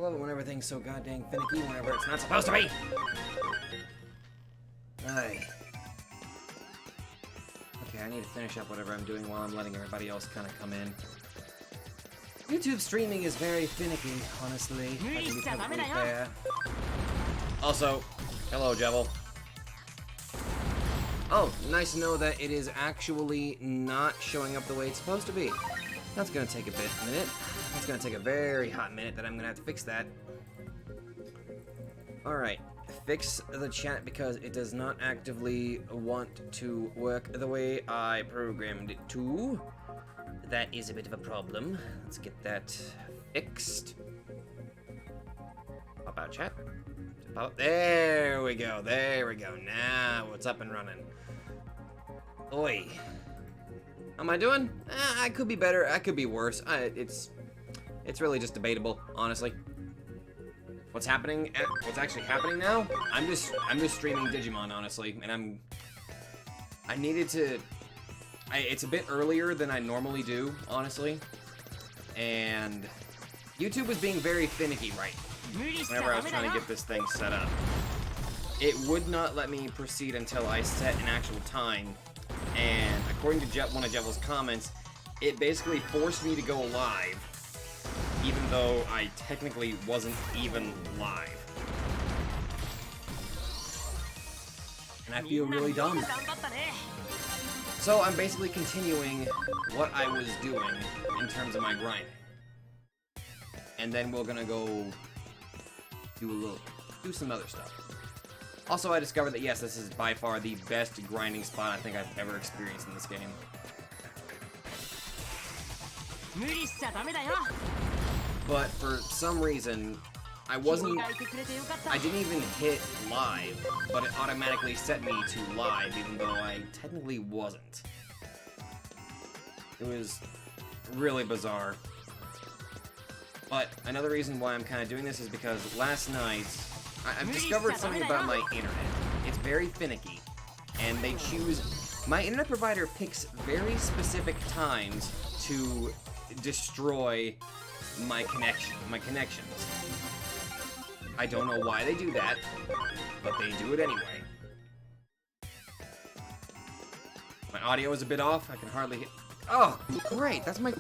love it when everything's so goddamn finicky whenever it's not supposed to be! Aye. Okay, I need to finish up whatever I'm doing while I'm letting everybody else kind of come in. YouTube streaming is very finicky, honestly. If I can be perfectly fair. Also, hello, Jevil. Oh, nice to know that it is actually not showing up the way it's supposed to be. That's gonna take a minute. That's gonna take a very hot minute that I'm gonna have to fix that. Alright, fix the chat because it does not actively want to work the way I programmed it to. That is a bit of a problem. Let's get that fixed. Pop out chat. Pop. There we go. There we go. Now it's up and running. Oi. How am I doing? I could be better. I could be worse. It's really just debatable, honestly. What's happening? What's actually happening now? I'm just streaming Digimon, honestly, and I needed to. It's a bit earlier than I normally do, honestly, and YouTube was being very finicky right whenever I was trying to get this thing set up. It would not let me proceed until I set an actual time, and according to one of Jevil's comments, it basically forced me to go live, even though I technically wasn't even live. And I feel really dumb. So I'm basically continuing what I was doing in terms of my grinding. And then we're gonna go do some other stuff. Also, I discovered that yes, this is by far the best grinding spot I think I've ever experienced in this game. But for some reason, I didn't even hit live, but it automatically set me to live, even though I technically wasn't. It was really bizarre. But another reason why I'm kind of doing this is because last night, I've discovered something about my internet. It's very finicky, and my internet provider picks very specific times to destroy my connections. I don't know why they do that, but they do it anyway. My audio is a bit off. I can hardly hit. Oh, great. That's my.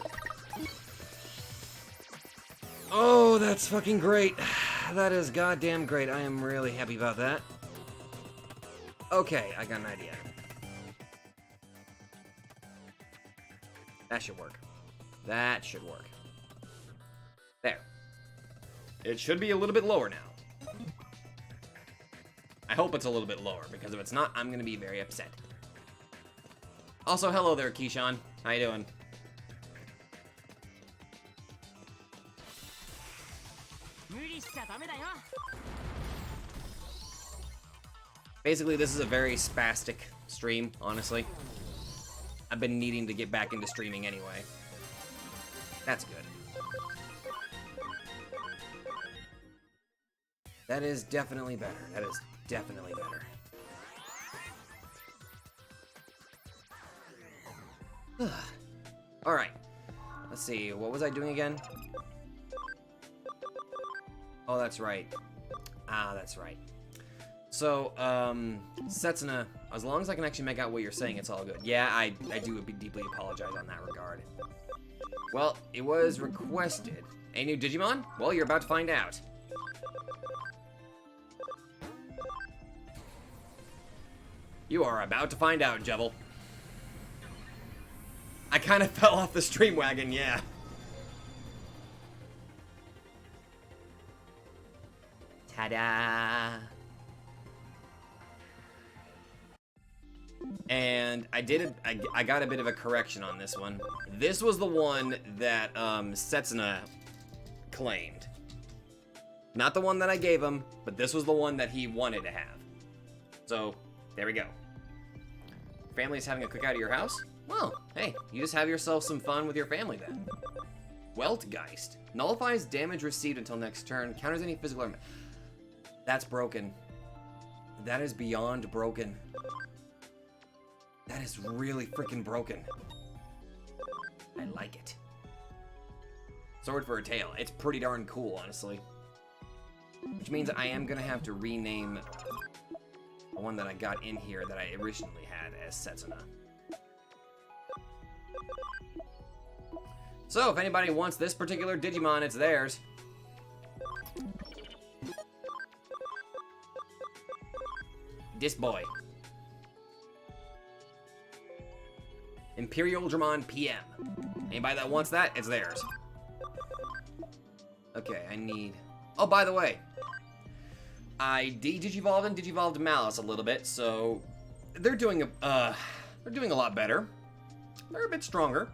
Oh, that's fucking great. That is goddamn great. I am really happy about that. Okay, I got an idea. That should work. That should work. There. It should be a little bit lower now. I hope it's a little bit lower, because if it's not, I'm gonna be very upset. Also, hello there, Keyshawn. How you doing? Basically, this is a very spastic stream, honestly. I've been needing to get back into streaming anyway. That's good. That is definitely better. That is definitely better. Alright. Let's see. What was I doing again? Oh, that's right. Ah, that's right. So, Setsuna, as long as I can actually make out what you're saying, it's all good. Yeah, I do deeply apologize on that regard. Well, it was requested. A new Digimon? Well, you're about to find out. You are about to find out, Jevil. I kind of fell off the stream wagon, yeah. Ta-da! And I got a bit of a correction on this one. This was the one that Setsuna claimed. Not the one that I gave him, but this was the one that he wanted to have. So, there we go. Family's having a cookout at your house? Well, hey, you just have yourself some fun with your family then. Weltgeist. Nullifies damage received until next turn. Counters any physical armor. That's broken. That is beyond broken. That is really freaking broken. I like it. Sword for a tail. It's pretty darn cool, honestly. Which means I am gonna have to rename the one that I got in here that I originally had as Setsuna. So, if anybody wants this particular Digimon, it's theirs. This boy. Imperial Dramon PM. Anybody that wants that, it's theirs. Okay, I need... Oh, by the way, I de-digivolved and digivolved Malice a little bit, so they're doing a lot better. They're a bit stronger,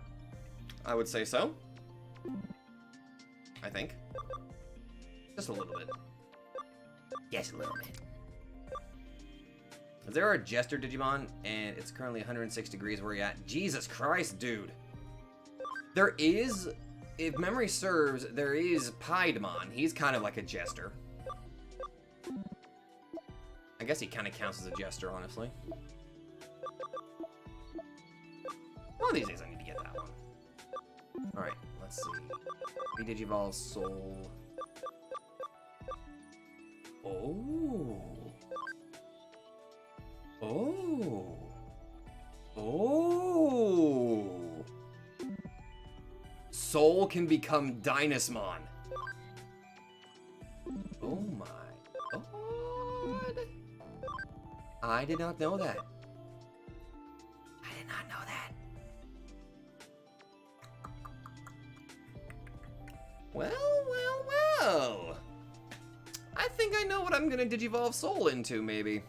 I would say so. I think. Just a little bit. Yes, a little bit. Is there a Jester Digimon? And it's currently 106 degrees where you're at. Jesus Christ, dude. There is, if memory serves, there is Piedmon. He's kind of like a Jester. I guess he kind of counts as a Jester, honestly. One of these days I need to get that one. Alright, let's see. Digivolve Soul. Oh. Oh. Oh. Soul can become Dynasmon. Oh my God. I did not know that. I did not know that. Well. I think I know what I'm gonna Digivolve Soul into, maybe.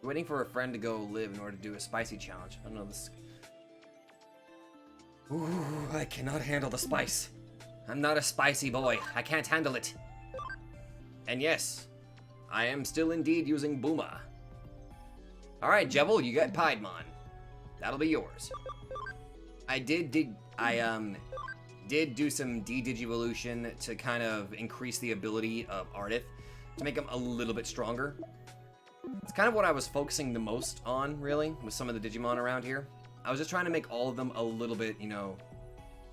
Waiting for a friend to go live in order to do a spicy challenge. I don't know this. Ooh, I cannot handle the spice. I'm not a spicy boy. I can't handle it. And yes, I am still indeed using Booma. Alright, Jebel, you got Piedmon. That'll be yours. I did do some de-digivolution to kind of increase the ability of Ardith to make him a little bit stronger. It's kind of what I was focusing the most on, really, with some of the Digimon around here. I was just trying to make all of them a little bit, you know,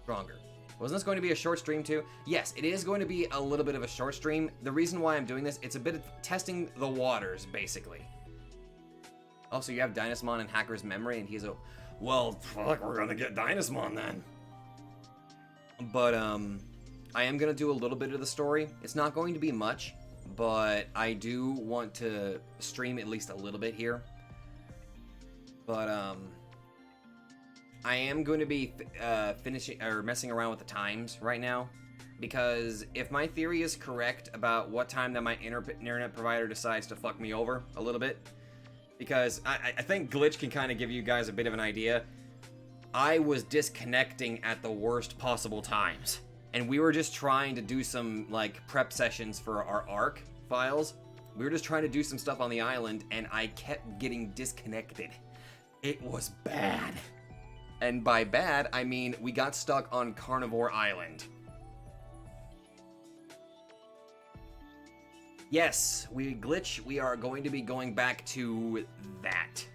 stronger. Wasn't this going to be a short stream too? Yes, it is going to be a little bit of a short stream. The reason why I'm doing this, it's a bit of testing the waters, basically. Also, you have Dynasmon in Hacker's memory, and he's a, well, fuck, we're gonna get Dynasmon then. But, I am gonna do a little bit of the story. It's not going to be much, but I do want to stream at least a little bit here. But, I am going to be finishing or messing around with the times right now, because if my theory is correct about what time that my internet provider decides to fuck me over a little bit, because I think Glitch can kind of give you guys a bit of an idea. I was disconnecting at the worst possible times, and we were just trying to do some like prep sessions for our ARC files. We were just trying to do some stuff on the island, and I kept getting disconnected. It was bad. And by bad, I mean we got stuck on Carnivore Island. Yes, Glitch, we are going to be going back to that.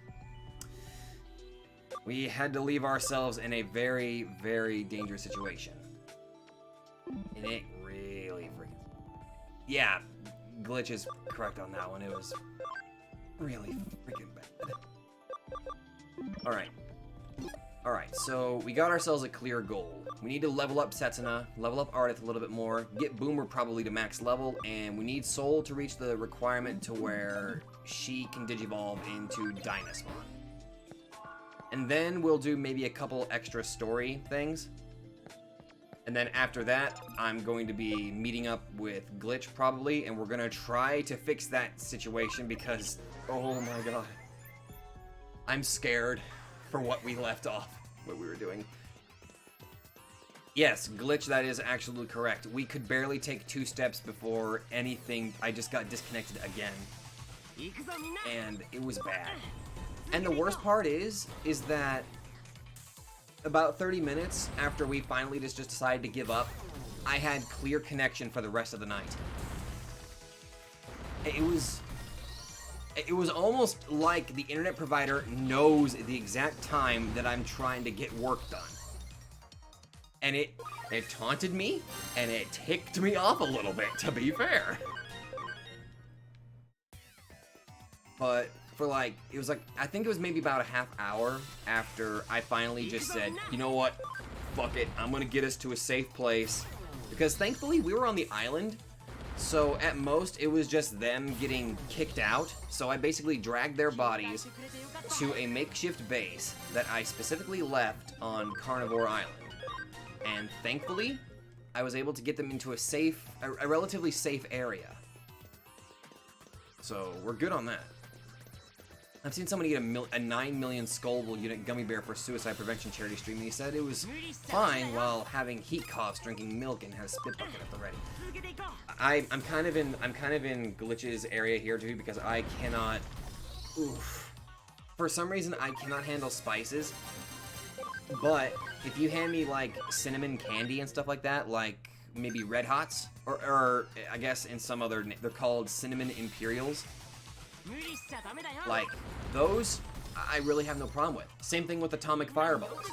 We had to leave ourselves in a very, very dangerous situation. And it really freaking... Yeah, Glitch is correct on that one. It was really freaking bad. Alright, so we got ourselves a clear goal. We need to level up Setsuna, level up Ardith a little bit more, get Boomer probably to max level, and we need Soul to reach the requirement to where she can digivolve into Dynasmon. And then we'll do maybe a couple extra story things. And then after that, I'm going to be meeting up with Glitch probably, and we're going to try to fix that situation because, oh my god, I'm scared for what we left off, what we were doing. Yes, Glitch, that is absolutely correct. We could barely take 2 steps before anything, I just got disconnected again. And it was bad. And the worst part is that about 30 minutes after we finally just decided to give up, I had clear connection for the rest of the night. It was almost like the internet provider knows the exact time that I'm trying to get work done. And it taunted me, and it ticked me off a little bit, to be fair. But for like, it was like, I think it was maybe about a half hour after I finally just said, you know what, fuck it, I'm gonna get us to a safe place. Because thankfully we were on the island, so at most it was just them getting kicked out. So I basically dragged their bodies to a makeshift base that I specifically left on Carnivore Island. And thankfully, I was able to get them into a relatively safe area. So we're good on that. I've seen somebody get a 9 million Skullable unit gummy bear for suicide prevention charity stream, and he said it was fine while having heat coughs, drinking milk, and had a spit bucket at the ready. I'm kind of in Glitch's area here too, because I cannot. Oof. For some reason, I cannot handle spices. But if you hand me like cinnamon candy and stuff like that, like maybe Red Hots, or I guess in some other, they're called cinnamon Imperials. Like those, I really have no problem with. Same thing with atomic fireballs.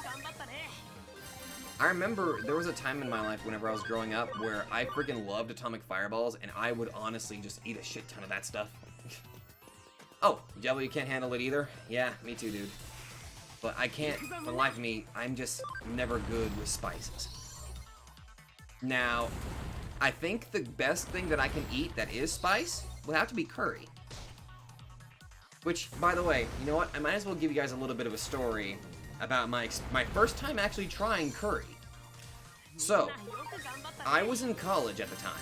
I remember there was a time in my life whenever I was growing up where I freaking loved atomic fireballs, and I would honestly just eat a shit ton of that stuff. Oh, Jello, you can't handle it either? Yeah, me too, dude. But I can't, for the life of me, I'm just never good with spices. Now, I think the best thing that I can eat that is spice would have to be curry. Which, by the way, you know what? I might as well give you guys a little bit of a story about my first time actually trying curry. So, I was in college at the time,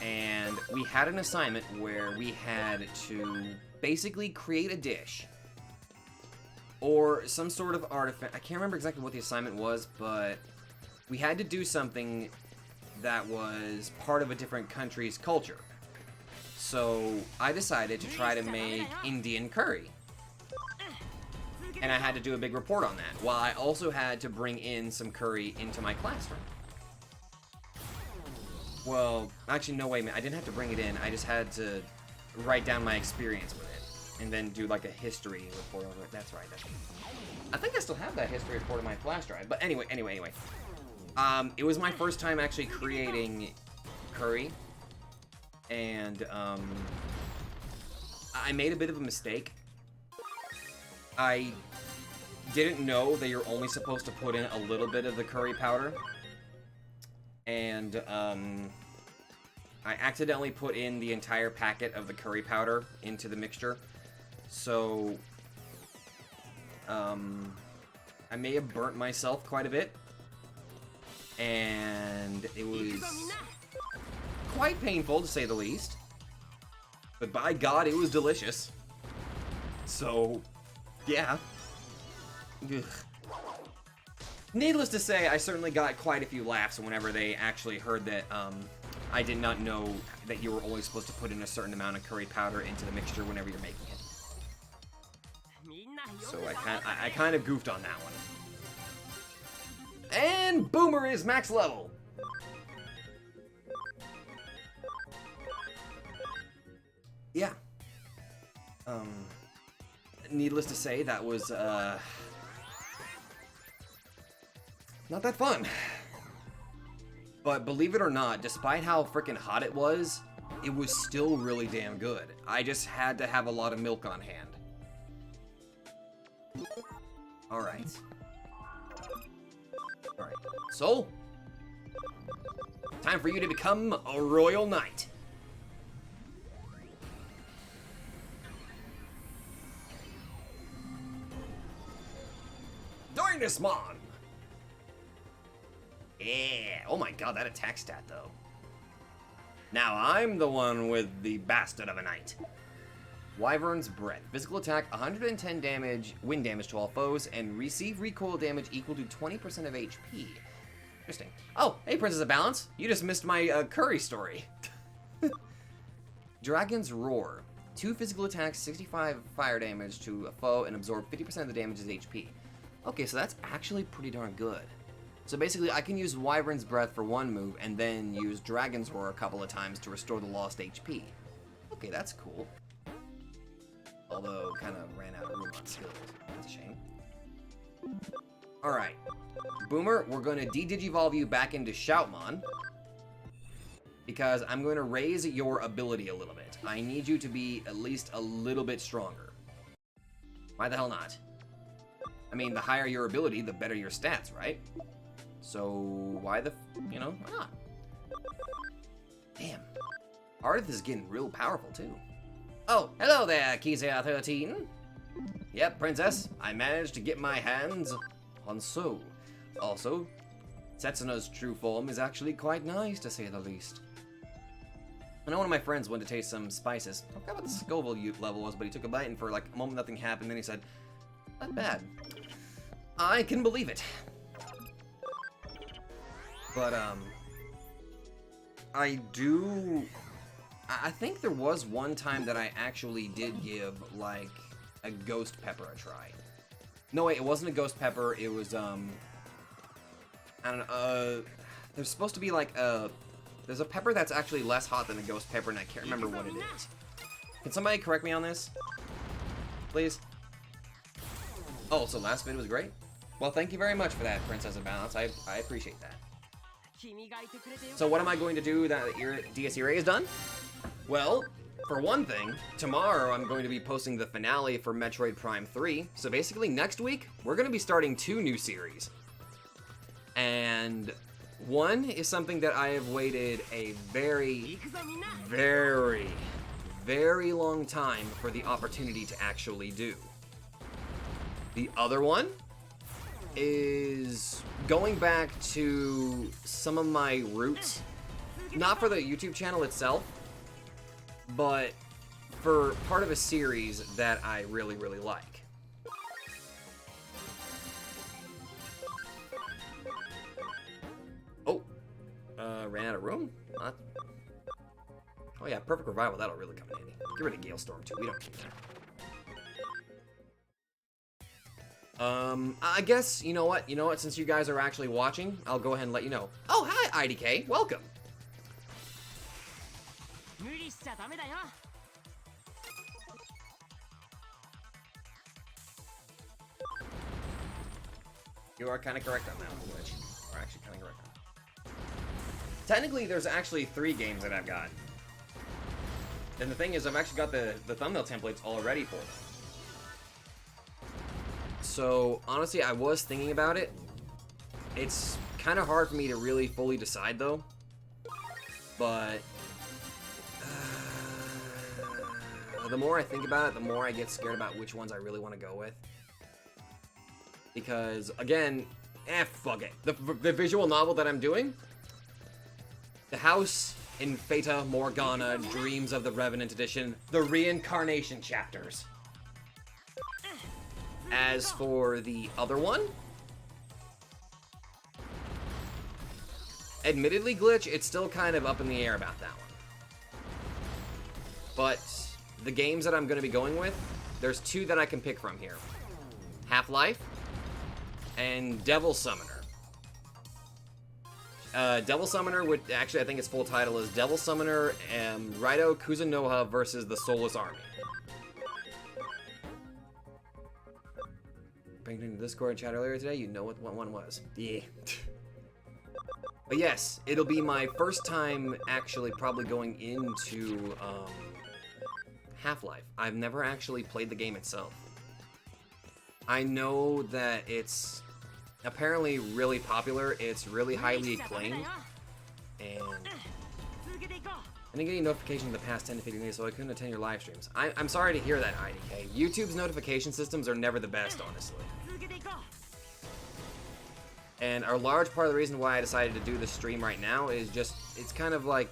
and we had an assignment where we had to basically create a dish or some sort of artifact. I can't remember exactly what the assignment was, but we had to do something that was part of a different country's culture. So I decided to try to make Indian curry. And I had to do a big report on that, while I also had to bring in some curry into my classroom. Well, actually, no, wait a minute. I didn't have to bring it in. I just had to write down my experience with it, and then do like a history report over it. That's right. I think I still have that history report on my flash drive. But anyway. It was my first time actually creating curry, and I made a bit of a mistake. I didn't know that you're only supposed to put in a little bit of the curry powder, and I accidentally put in the entire packet of the curry powder into the mixture. So I may have burnt myself quite a bit, and it was quite painful to say the least, but by God, it was delicious. So yeah. Ugh. Needless to say, I certainly got quite a few laughs whenever they actually heard that I did not know that you were only supposed to put in a certain amount of curry powder into the mixture whenever you're making it. So I kind of goofed on that one. And Boomer is max level. Yeah. Needless to say, that was not that fun. But believe it or not, despite how freaking hot it was still really damn good. I just had to have a lot of milk on hand. Alright. Alright. Soul, time for you to become a royal knight. Dynasmon! Yeah. Oh my god, that attack stat, though. Now I'm the one with the bastard of a knight. Wyvern's Breath. Physical attack, 110 damage, wind damage to all foes, and receive recoil damage equal to 20% of HP. Interesting. Oh, hey, Princess of Balance. You just missed my curry story. Dragon's Roar. 2 physical attacks, 65 fire damage to a foe, and absorb 50% of the damage as HP. Okay, so that's actually pretty darn good. So basically, I can use Wyvern's Breath for one move, and then use Dragon's Roar a couple of times to restore the lost HP. Okay, that's cool. Although, kind of ran out of room on skills. That's a shame. Alright. Boomer, we're going to de-digivolve you back into Shoutmon. Because I'm going to raise your ability a little bit. I need you to be at least a little bit stronger. Why the hell not? I mean, the higher your ability, the better your stats, right? So, why the... why not? Damn. Ardith is getting real powerful, too. Oh, hello there, Kizia 13. Yep, Princess. I managed to get my hands on So. Also, Setsuna's true form is actually quite nice, to say the least. I know one of my friends wanted to taste some spices. I forgot what the Scoville level was, but he took a bite, and for like a moment nothing happened, then he said, not bad. I can believe it. But, I think there was one time that I actually did give, like, a ghost pepper a try. No, wait, it wasn't a ghost pepper, it was, I don't know, there's supposed to be, like, there's a pepper that's actually less hot than a ghost pepper, and I can't remember what it is. Can somebody correct me on this? Please? Oh, so last vid was great? Well, thank you very much for that, Princess of Balance. I appreciate that. So what am I going to do now that DS Ray is done? Well, for one thing, tomorrow I'm going to be posting the finale for Metroid Prime 3. So basically next week, we're going to be starting 2 new series. And one is something that I have waited a very, very, very long time for the opportunity to actually do. The other one is going back to some of my roots, not for the YouTube channel itself, but for part of a series that I really, really like. Oh, ran out of room? What? Oh yeah, Perfect Revival, that'll really come in handy. Get rid of Gale Storm too, we don't need that. I guess, you know what, since you guys are actually watching, I'll go ahead and let you know. Oh, hi, IDK, welcome! You are kind of correct on that one, Glitch. You're actually kind of correct on that. Technically, there's actually 3 games that I've got. And the thing is, I've actually got the thumbnail templates already for them. So, honestly, I was thinking about it. It's kind of hard for me to really fully decide, though. But the more I think about it, the more I get scared about which ones I really want to go with. Because, again, fuck it. The visual novel that I'm doing, The House in Fata Morgana, Dreams of the Revenant Edition, the Reincarnation Chapters. As for the other one, admittedly, Glitch, it's still kind of up in the air about that one. But the games that I'm going to be going with, there's 2 that I can pick from here. Half-Life and Devil Summoner. Devil Summoner, which actually I think its full title is Devil Summoner Raito Kuzunoha versus the Soulless Army. Bringing into Discord chat earlier today, you know what one was. Yeah. But yes, it'll be my first time actually probably going into Half-Life. I've never actually played the game itself. I know that it's apparently really popular, it's really highly acclaimed, and I didn't get any notification in the past 10 to 15 days, so I couldn't attend your live streams. I'm sorry to hear that, IDK. YouTube's notification systems are never the best, honestly. And a large part of the reason why I decided to do this stream right now is just, it's kind of like,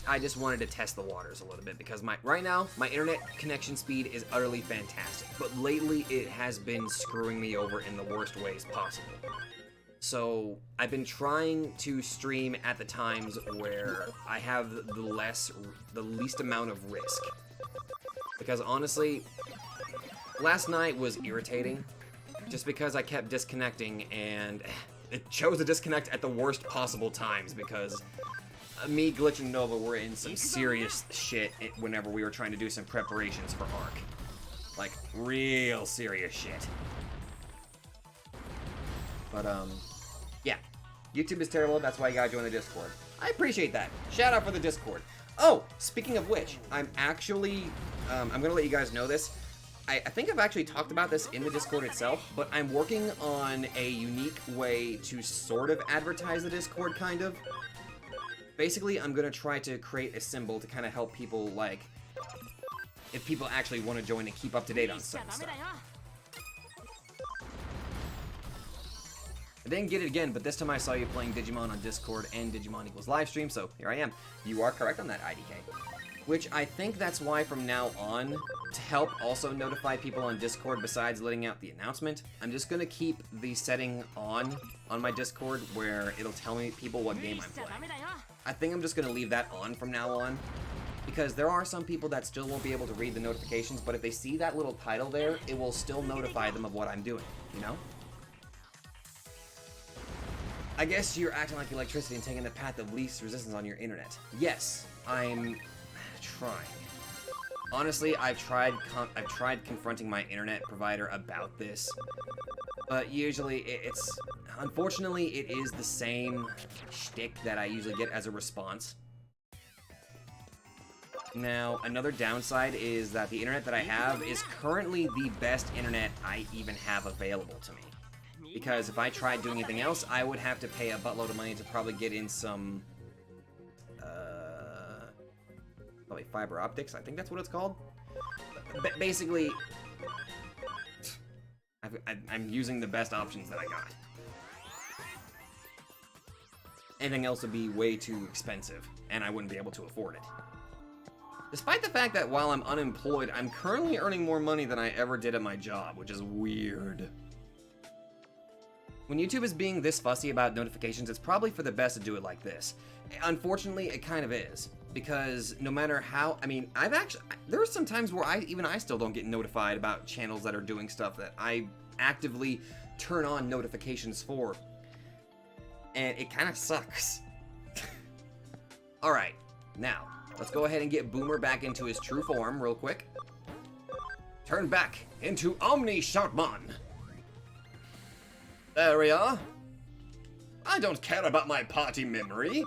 I just wanted to test the waters a little bit, because right now, my internet connection speed is utterly fantastic, but lately it has been screwing me over in the worst ways possible. So, I've been trying to stream at the times where I have the least amount of risk. Because honestly, last night was irritating, just because I kept disconnecting, and it chose to disconnect at the worst possible times, because me, Glitch, and Nova were in some serious shit whenever we were trying to do some preparations for Ark. Like, real serious shit. But, yeah. YouTube is terrible, that's why you gotta join the Discord. I appreciate that. Shout out for the Discord. Oh, speaking of which, I'm actually, I'm gonna let you guys know this. I think I've actually talked about this in the Discord itself, but I'm working on a unique way to sort of advertise the Discord, kind of. Basically, I'm gonna try to create a symbol to kind of help people, like, if people actually want to join and keep up to date on certain stuff. I didn't get it again, but this time I saw you playing Digimon on Discord and Digimon equals livestream, so here I am. You are correct on that, IDK. Which I think that's why from now on, to help also notify people on Discord besides letting out the announcement, I'm just gonna keep the setting on my Discord where it'll tell me people what game I'm playing. I think I'm just gonna leave that on from now on, because there are some people that still won't be able to read the notifications, but if they see that little title there, it will still notify them of what I'm doing, you know? I guess you're acting like electricity and taking the path of least resistance on your internet. Yes, I'm trying. Honestly, I've tried confronting my internet provider about this, but usually unfortunately, it is the same shtick that I usually get as a response. Now, another downside is that the internet that I have is currently the best internet I even have available to me. Because if I tried doing anything else, I would have to pay a buttload of money to probably get in some, probably fiber optics, I think that's what it's called. But basically, I'm using the best options that I got. Anything else would be way too expensive, and I wouldn't be able to afford it. Despite the fact that while I'm unemployed, I'm currently earning more money than I ever did at my job, which is weird. When YouTube is being this fussy about notifications, it's probably for the best to do it like this. Unfortunately, it kind of is. Because no matter how, I mean, there are some times where even I still don't get notified about channels that are doing stuff that I actively turn on notifications for. And it kind of sucks. Alright, now, let's go ahead and get Boomer back into his true form real quick. Turn back into Omni Shoutmon. There we are. I don't care about my party memory.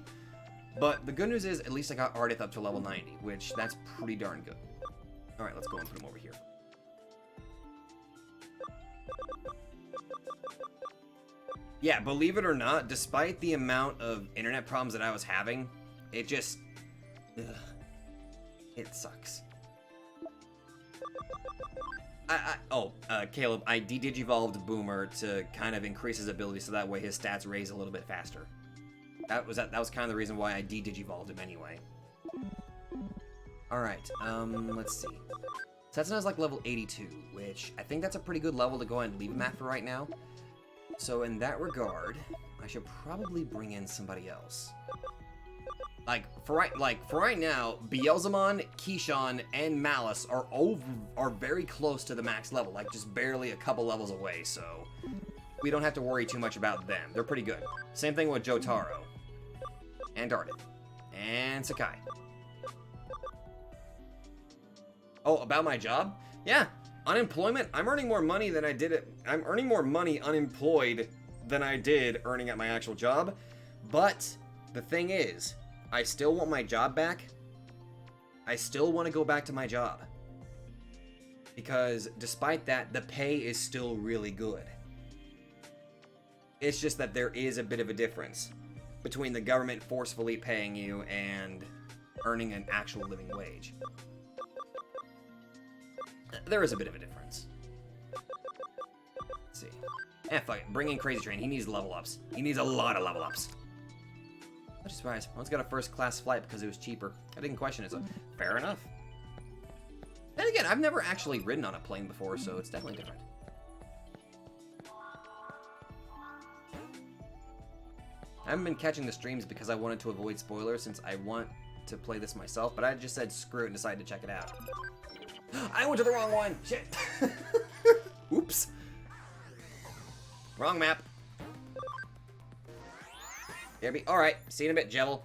But the good news is, at least I got Ardith up to level 90, which that's pretty darn good. Alright, let's go and put him over here. Yeah, believe it or not, despite the amount of internet problems that I was having, it just... ugh, it sucks. Caleb, I de-digivolved Boomer to kind of increase his ability so that way his stats raise a little bit faster. That was kind of the reason why I de-digivolved him anyway. Alright, let's see. Setsuna's like level 82, which I think that's a pretty good level to go ahead and leave him at for right now. So in that regard, I should probably bring in somebody else. For right now, Beelzemon, Keyshawn, and Malice are very close to the max level, like just barely a couple levels away, so we don't have to worry too much about them. They're pretty good. Same thing with Jotaro. And Ardith. And Sakai. Oh, about my job? Yeah, unemployment. I'm earning more money than I did I'm earning more money unemployed than I did earning at my actual job. But the thing is, I still want my job back. I still want to go back to my job. Because despite that, the pay is still really good. It's just that there is a bit of a difference between the government forcefully paying you and earning an actual living wage. There is a bit of a difference. Let's see. Fuck it. Bring in Crazy Train. He needs level ups. He needs a lot of level ups. I'm just surprised. One's got a first class flight because it was cheaper. I didn't question it, so fair enough. And again, I've never actually ridden on a plane before, so it's definitely different. I haven't been catching the streams because I wanted to avoid spoilers since I want to play this myself, but I just said screw it and decided to check it out. I went to the wrong one! Shit! Oops. Wrong map. Alright, see you in a bit, Jevil.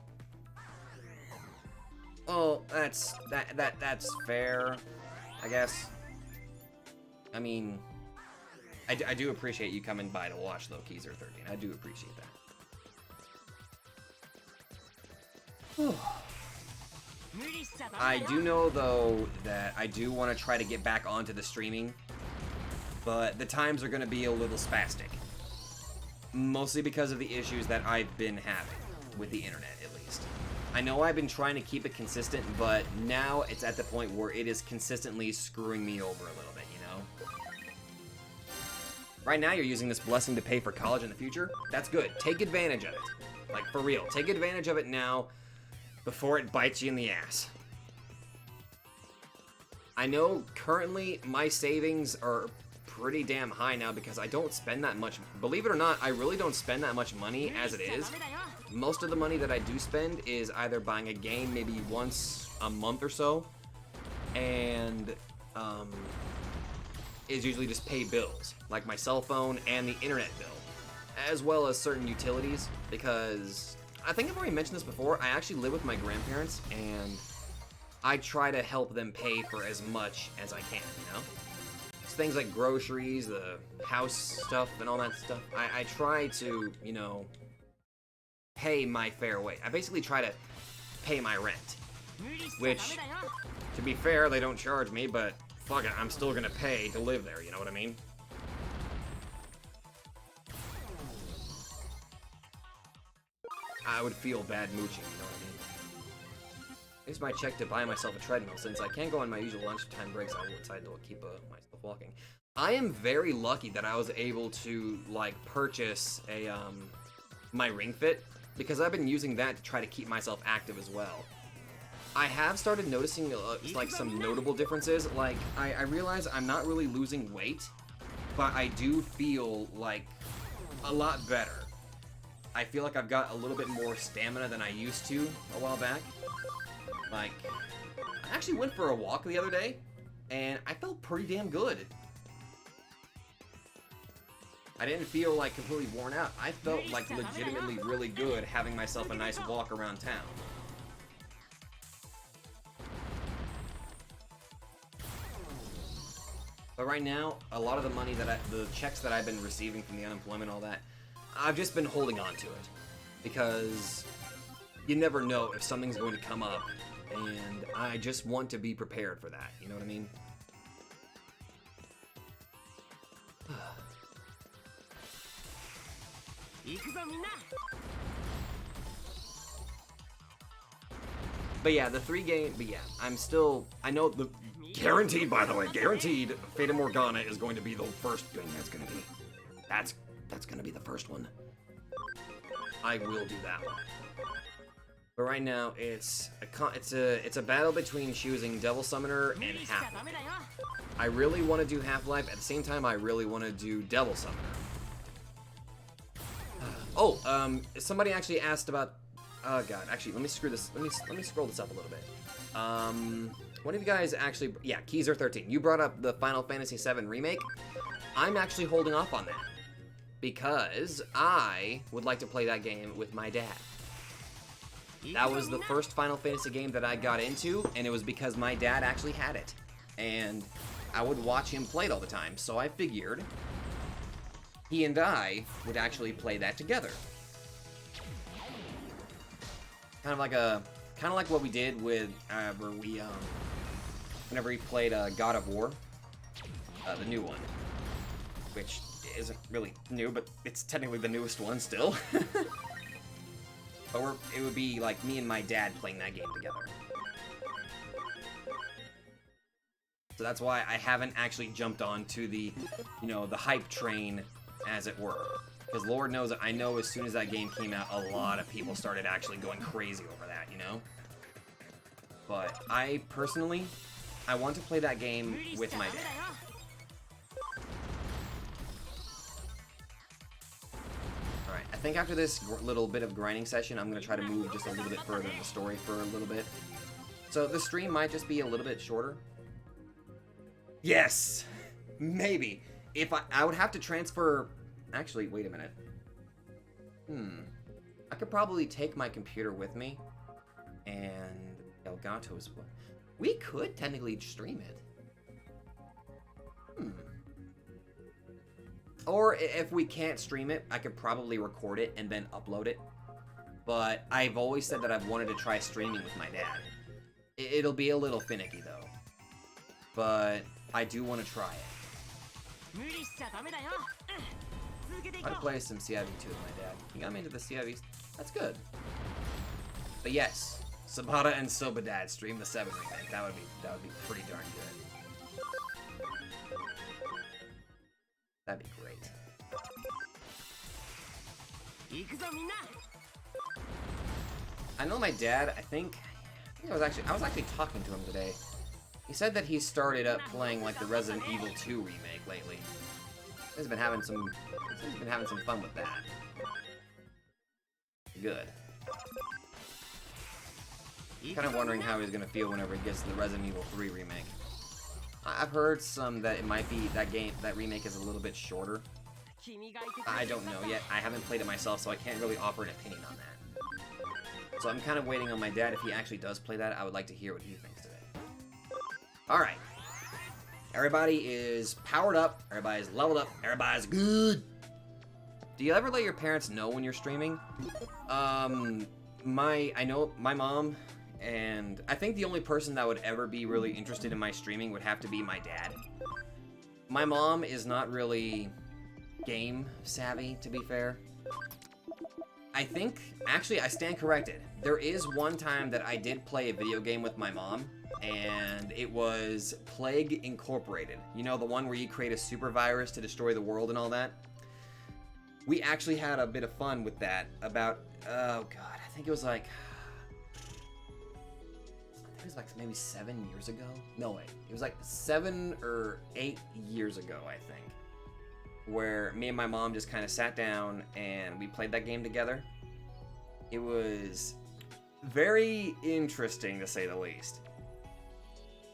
Oh, that's fair, I guess. I mean, I do appreciate you coming by to watch, though, Keezer 13. I do appreciate that. I do know, though, that I do want to try to get back onto the streaming, but the times are going to be a little spastic. Mostly because of the issues that I've been having with the internet, at least. I know I've been trying to keep it consistent, but now it's at the point where it is consistently screwing me over a little bit, you know? Right now, you're using this blessing to pay for college in the future. That's good. Take advantage of it. Like, for real. Take advantage of it now before it bites you in the ass. I know currently my savings are pretty damn high now because I don't spend that much. Believe it or not, I really don't spend that much money as it is. Most of the money that I do spend is either buying a game maybe once a month or so, and is usually just pay bills, like my cell phone and the internet bill, as well as certain utilities, because I think I've already mentioned this before, I actually live with my grandparents, and I try to help them pay for as much as I can, you know? It's things like groceries, the house stuff, and all that stuff. I try to, you know, pay my fair way. I basically try to pay my rent, which, to be fair, they don't charge me, but fuck it, I'm still gonna pay to live there, you know what I mean? I would feel bad mooching, you know what I mean? Here's my check to buy myself a treadmill. Since I can't go on my usual lunchtime breaks, I will decide to keep myself walking. I am very lucky that I was able to, like, purchase a, my Ring Fit, because I've been using that to try to keep myself active as well. I have started noticing, like, some notable differences. Like, I realize I'm not really losing weight, but I do feel, like, a lot better. I feel like I've got a little bit more stamina than I used to a while back. Like, I actually went for a walk the other day, and I felt pretty damn good. I didn't feel, like, completely worn out. I felt, like, legitimately really good having myself a nice walk around town. But right now, a lot of the money that the checks that I've been receiving from the unemployment and all that, I've just been holding on to it. Because you never know if something's going to come up, and I just want to be prepared for that, you know what I mean? But yeah, the 3-game, but yeah, I know the, guaranteed, by the way, guaranteed, Fata Morgana is going to be the first thing that's going to be. That's going to be the first one. I will do that one. But right now, it's a battle between choosing Devil Summoner and Half-Life. I really want to do Half-Life, at the same time, I really want to do Devil Summoner. Oh, somebody actually asked about, oh god, actually, let me screw this, let me scroll this up a little bit. One of you guys actually, yeah, Keezer 13, you brought up the Final Fantasy VII Remake. I'm actually holding off on that, because I would like to play that game with my dad. That was the first Final Fantasy game that I got into, and it was because my dad actually had it. And I would watch him play it all the time, so I figured he and I would actually play that together. Kind of like what we did with whenever we played God of War, the new one, which isn't really new, but it's technically the newest one still. But it would be like me and my dad playing that game together. So that's why I haven't actually jumped onto the, you know, the hype train, as it were. Because Lord knows, I know as soon as that game came out, a lot of people started actually going crazy over that, you know? But I, personally, I want to play that game with my dad. Alright, I think after this little bit of grinding session, I'm going to try to move just a little bit further in the story for a little bit. So the stream might just be a little bit shorter. Yes! Maybe. If I would have to transfer... Actually, wait a minute. I could probably take my computer with me. And Elgato as well. We could technically stream it. Or if we can't stream it, I could probably record it and then upload it. But I've always said that I've wanted to try streaming with my dad. It'll be a little finicky though. But I do want to try it. I'd play some CIV2 with my dad. He got me into the CIVs. That's good. But yes, Sabata and Sobadad stream the 7 remake. That would be pretty darn good. That'd be great. I know my dad, I think I was actually talking to him today. He said that he started up playing like the Resident Evil 2 remake lately. He's been having some fun with that. Good. Kind of wondering how he's gonna feel whenever he gets to the Resident Evil 3 remake. I've heard that it might be that remake is a little bit shorter. I don't know yet. I haven't played it myself, so I can't really offer an opinion on that. So I'm kind of waiting on my dad. If he actually does play that, I would like to hear what he thinks today. Alright. Everybody is powered up. Everybody's leveled up. Everybody's good. Do you ever let your parents know when you're streaming? I know my mom, and I think the only person that would ever be really interested in my streaming would have to be my dad. My mom is not really game savvy, to be fair. I think, actually, I stand corrected. There is one time that I did play a video game with my mom, and it was Plague Incorporated. You know, the one where you create a super virus to destroy the world and all that? We actually had a bit of fun with that about, oh god, I think it was like maybe 7 years ago? No way. It was like 7 or 8 years ago, I think. Where me and my mom just kind of sat down and we played that game together. It was very interesting, to say the least.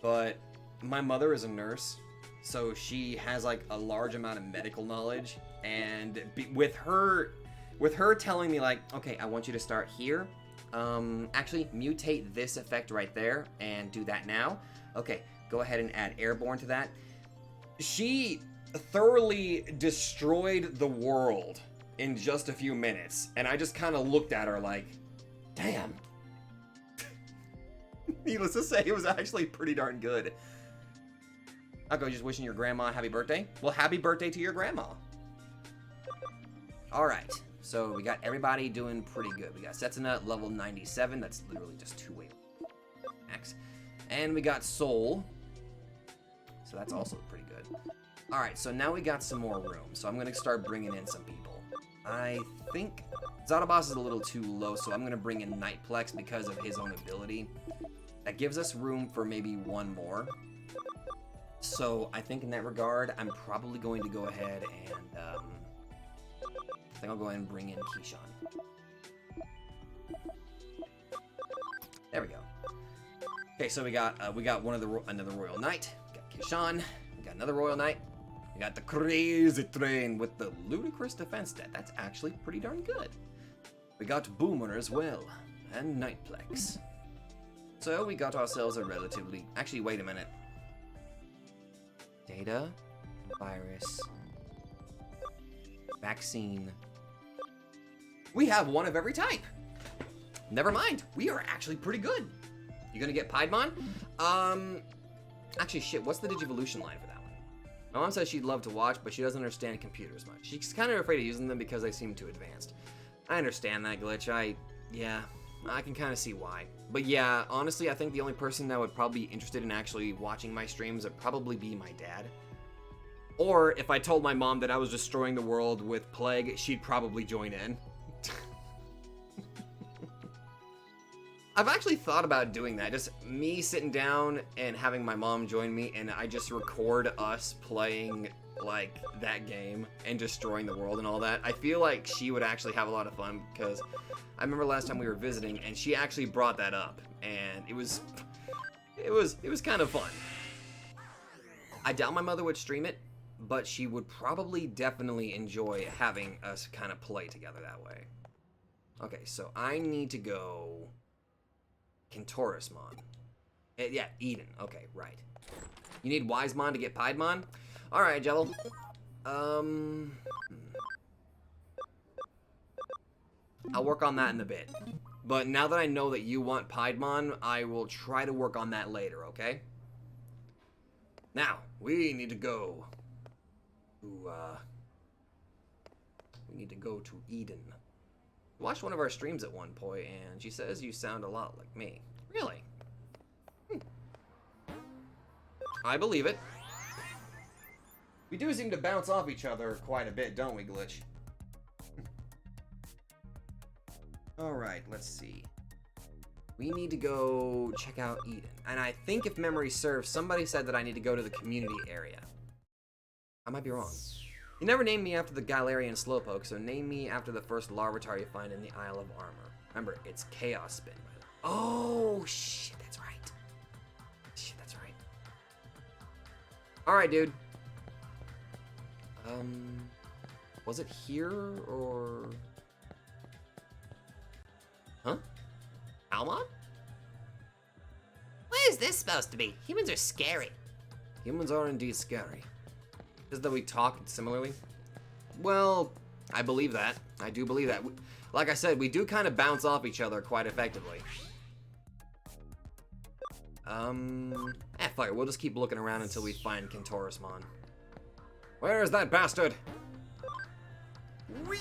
But my mother is a nurse, so she has like a large amount of medical knowledge, and with her telling me like, okay, I want you to start here, actually mutate this effect right there and do that now. Okay, go ahead and add airborne to that. She thoroughly destroyed the world in just a few minutes, and I just kind of looked at her like, damn. Needless to say, it was actually pretty darn good. I'll go just wishing your grandma a happy birthday. Well, happy birthday to your grandma. Alright, so we got everybody doing pretty good. We got Setsuna level 97, that's literally just 2-way max. And we got Soul, so that's also pretty good. Alright, so now we got some more room, so I'm going to start bringing in some people. I think Zadaboss is a little too low, so I'm going to bring in Nightplex because of his own ability. That gives us room for maybe one more. So I think in that regard, I'm probably going to go ahead and, I think I'll go ahead and bring in Keyshawn. There we go. Okay, so we got another Royal Knight. We got Keyshawn. We got another Royal Knight. We got the Crazy Train with the ludicrous defense stat. That's actually pretty darn good. We got Boomer as well, and Nightplex. So we got ourselves a relatively... Actually, wait a minute. Data, virus, vaccine. We have one of every type. Never mind. We are actually pretty good. You gonna get Piedmon? Actually, shit. What's the Digivolution line for that one? My mom says she'd love to watch, but she doesn't understand computers much. She's kind of afraid of using them because they seem too advanced. I understand that glitch. Yeah, I can kind of see why. But yeah, honestly, I think the only person that would probably be interested in actually watching my streams would probably be my dad. Or if I told my mom that I was destroying the world with Plague, she'd probably join in. I've actually thought about doing that, just me sitting down and having my mom join me, and I just record us playing, like, that game and destroying the world and all that. I feel like she would actually have a lot of fun, because I remember last time we were visiting, and she actually brought that up, and it was kind of fun. I doubt my mother would stream it, but she would probably definitely enjoy having us kind of play together that way. Okay, so I need to go... Kentorismon. Eden. Okay, right. You need Wisemon to get Piedmon? Alright, Jello. I'll work on that in a bit. But now that I know that you want Piedmon, I will try to work on that later, okay? Now, we need to go to, we need to go to Eden. Watched one of our streams at one point, and she says you sound a lot like me. Really? I believe it. We do seem to bounce off each other quite a bit, don't we, Glitch? Alright, let's see. We need to go check out Eden. And I think if memory serves, somebody said that I need to go to the community area. I might be wrong. You never named me after the Galarian Slowpoke, so name me after the first Larvitar you find in the Isle of Armor. Remember, it's Chaos Spin. Oh, shit, that's right. Shit, that's right. Alright, dude. Was it here, or... Huh? Almond? What is this supposed to be? Humans are scary. Humans are indeed scary. Is that we talk similarly? Well, I believe that. I do believe that. Like I said, we do kind of bounce off each other quite effectively. Fuck it. We'll just keep looking around until we find Kintorismon. Where is that bastard? Whee!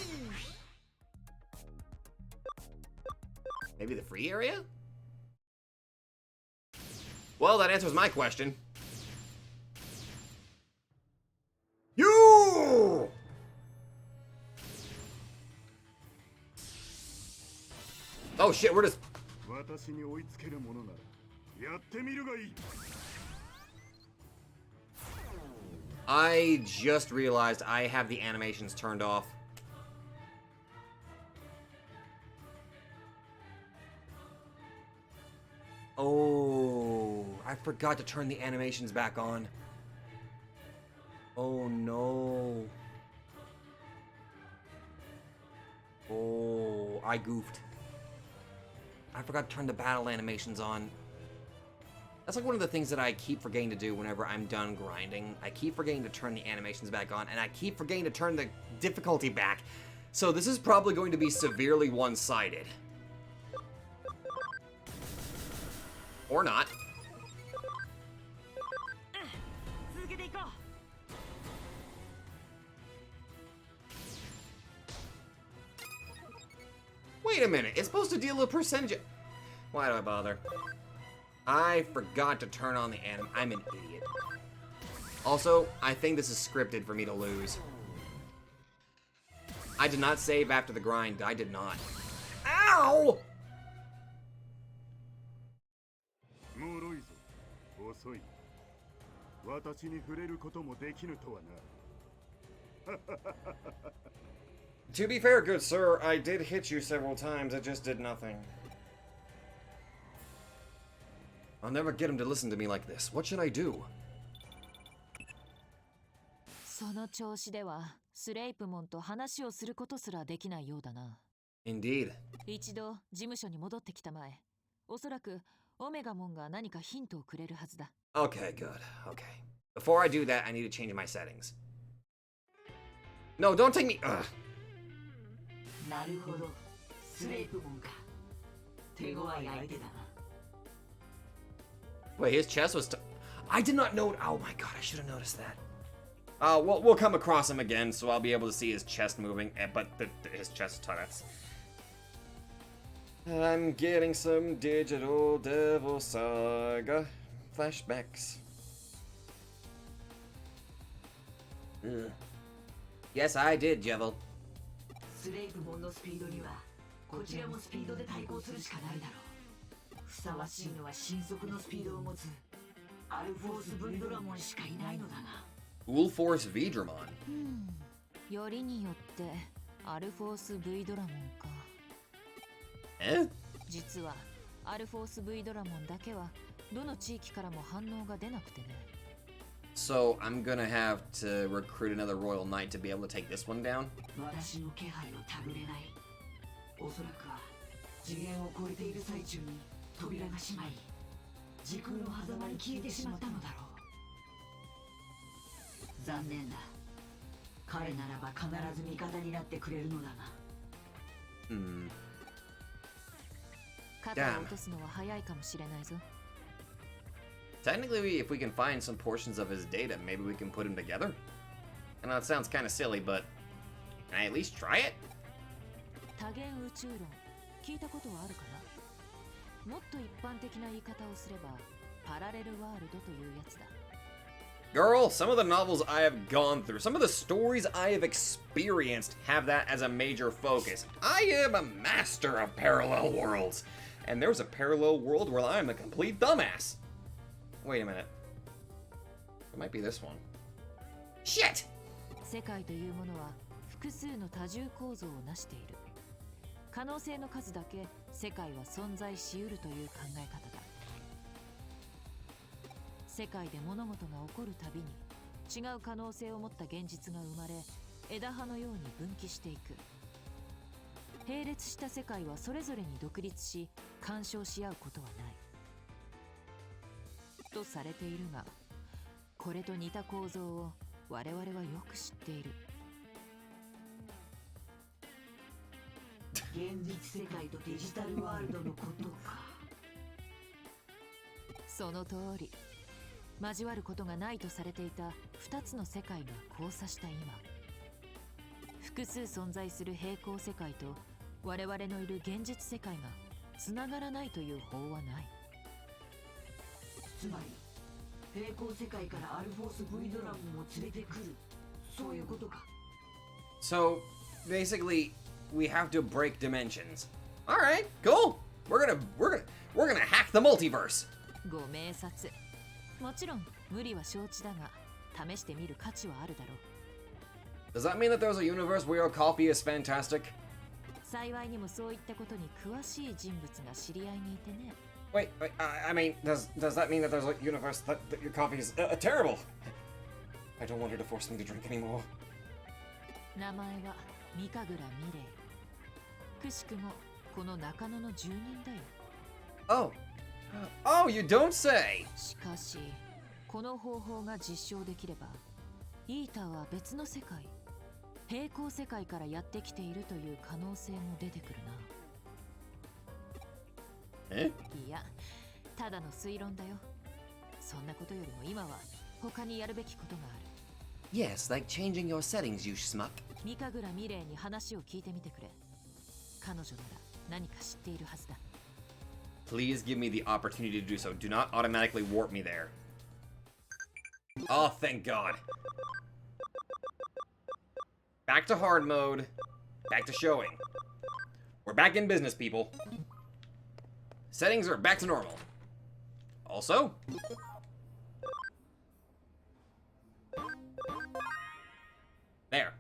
Maybe the free area? Well, that answers my question. You! Oh shit, we're just... I just realized I have the animations turned off. Oh, I forgot to turn the animations back on. Oh no. Oh, I goofed. I forgot to turn the battle animations on. That's like one of the things that I keep forgetting to do whenever I'm done grinding. I keep forgetting to turn the animations back on, and I keep forgetting to turn the difficulty back. So this is probably going to be severely one-sided. Or not. Wait a minute, it's supposed to deal a percentage. Why do I bother? I forgot to turn on the anim. I'm an idiot. Also, I think this is scripted for me to lose. I did not save after the grind. I did not. Ow! To be fair, good sir, I did hit you several times. It just did nothing. I'll never get him to listen to me like this. What should I do? その調子ではスレイプモンと話をすることすらできないようだな。Indeed. 一度事務所に戻ってきたまえ。おそらくオメガモンが何かヒントをくれるはずだ。Okay, good. Okay. Before I do that, I need to change my settings. No, don't take me. Ugh. なるほど。スレイプモンか。手強い相手だな。Wait, his chest was... I did not know... Oh my god, I should have noticed that. We'll come across him again, so I'll be able to see his chest moving, but his chest tunnels. I'm getting some digital Devil Saga flashbacks. Ugh. Yes, I did, Jevil. スレイプモンのスピードにはこちらもスピードで対抗するしかないだろう。ふさわしいのは神速のスピードを持つアルフォース V ドラモンしかいないのだな。Ulforce Vidramon. よりによってアルフォース V ドラモンか。Eh? 実はアルフォース V ドラモンだけはどの地域からも反応が出なくてね。So I'm gonna have to recruit another Royal Knight to be able to take this one down. 私の気配をたぐれない。おそらくは次元を超えている最中に扉が閉まり時空の狭間に消えてしまったのだろう。残念だ。彼ならば必ず味方になってくれるのだが。Hmm. 肩を落とすのは早いかもしれないぞ。Technically, if we can find some portions of his data, maybe we can put them together? I know it sounds kind of silly, but can I at least try it? 多元宇宙論聞いたことはあるかな。もっと一般的な言い方をすればパラレルワールドというやつだ。Girl, some of the novels I have gone through, some of the stories I have experienced have that as a major focus. I am a master of parallel worlds. And there's a parallel world where I'm a complete dumbass. Wait a minute. It might be this one. Shit! 世界というものは複数の多重構造を成している。可能性の数だけ世界は存在しうるという考え方だ。世界で物事が起こるたびに違う可能性を持った現実が生まれ、枝葉のように分岐していく。並列した世界はそれぞれに独立し干渉し合うことはないとされているが、これと似た構造を我々はよく知っている。現実世界とデジタルワールドのことか。その通り。交わることがないとされていた2つの世界が交差した今、複数存在する平行世界と我々のいる現実世界がつながらないという法はない。つまり平行世界からアルフォース V ドラゴンを連れてくる、そういうことか。So, basically, we have to break dimensions. Alright, cool! We're gonna hack the multiverse! ご明察。もちろん無理は承知だが、試してみる価値はあるだろう。 Does that mean that there's a universe where your coffee is fantastic? 幸いにもそういったことに詳しい人物が知り合いにいてね。Wait, I mean, does that mean that there's a universe that your coffee is terrible? I don't want her to force me to drink anymore. 名前は三神楽美玲。くしくもこの中野の住人だよ。Oh, you don't say! しかしこの方法が実証できれば、イーターは別の世界、平行世界からやってきているという可能性も出てくるな。え？いや、ただの推論だよ。そんなことよりも今は他にやるべきことがある。Yes, like changing your settings, you schmuck. 三神楽美玲に話を聞いてみてくれ。彼女なら何か知っているはずだ。Please give me the opportunity to do so. Do not automatically warp me there. Oh, thank God. Back to hard mode. Back to showing. We're back in business, people. Settings are back to normal. Also, there.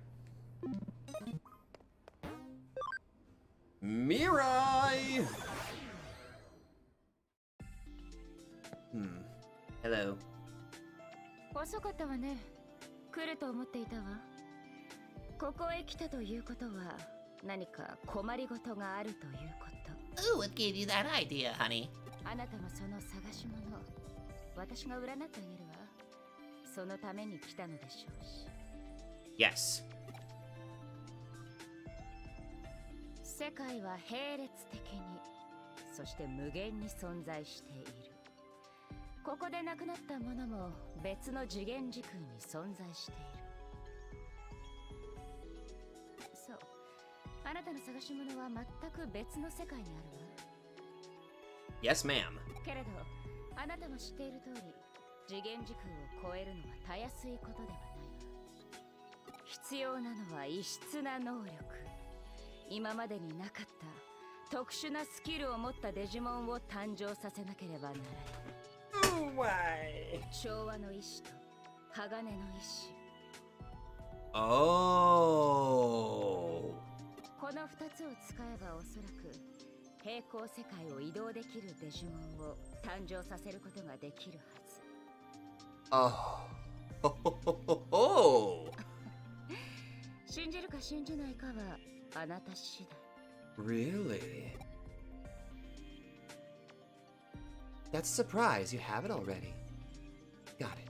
Mirai! Hello. 遅かったわね。来ると思っていたわ。ここへ来たということは何か困りごとがあるということ。Ooh, what gave you that idea, honey? あなたのその探し物、私が占ってあげるわ。そのために来たのでしょうし。Yes. 世界は並列的に、そして無限に存在している。ここでなくなったものも別の次元時空に存在している。そう、あなたの探し物は全く別の世界にあるわ。Yes, ma'am. けれど、あなたも知っている通り、次元時空を超えるのはたやすいことではないわ。必要なのは異質な能力。今までになかった特殊なスキルを持ったデジモンを誕生させなければならない。昭和の意志と鋼の意志。Oh. この2つを使えばおそらく平行世界を移動できるデジモンを誕生させることができるはず。Oh. 信じるか信じないかはあなた次第。 Really? That's a surprise, you have it already. Got it.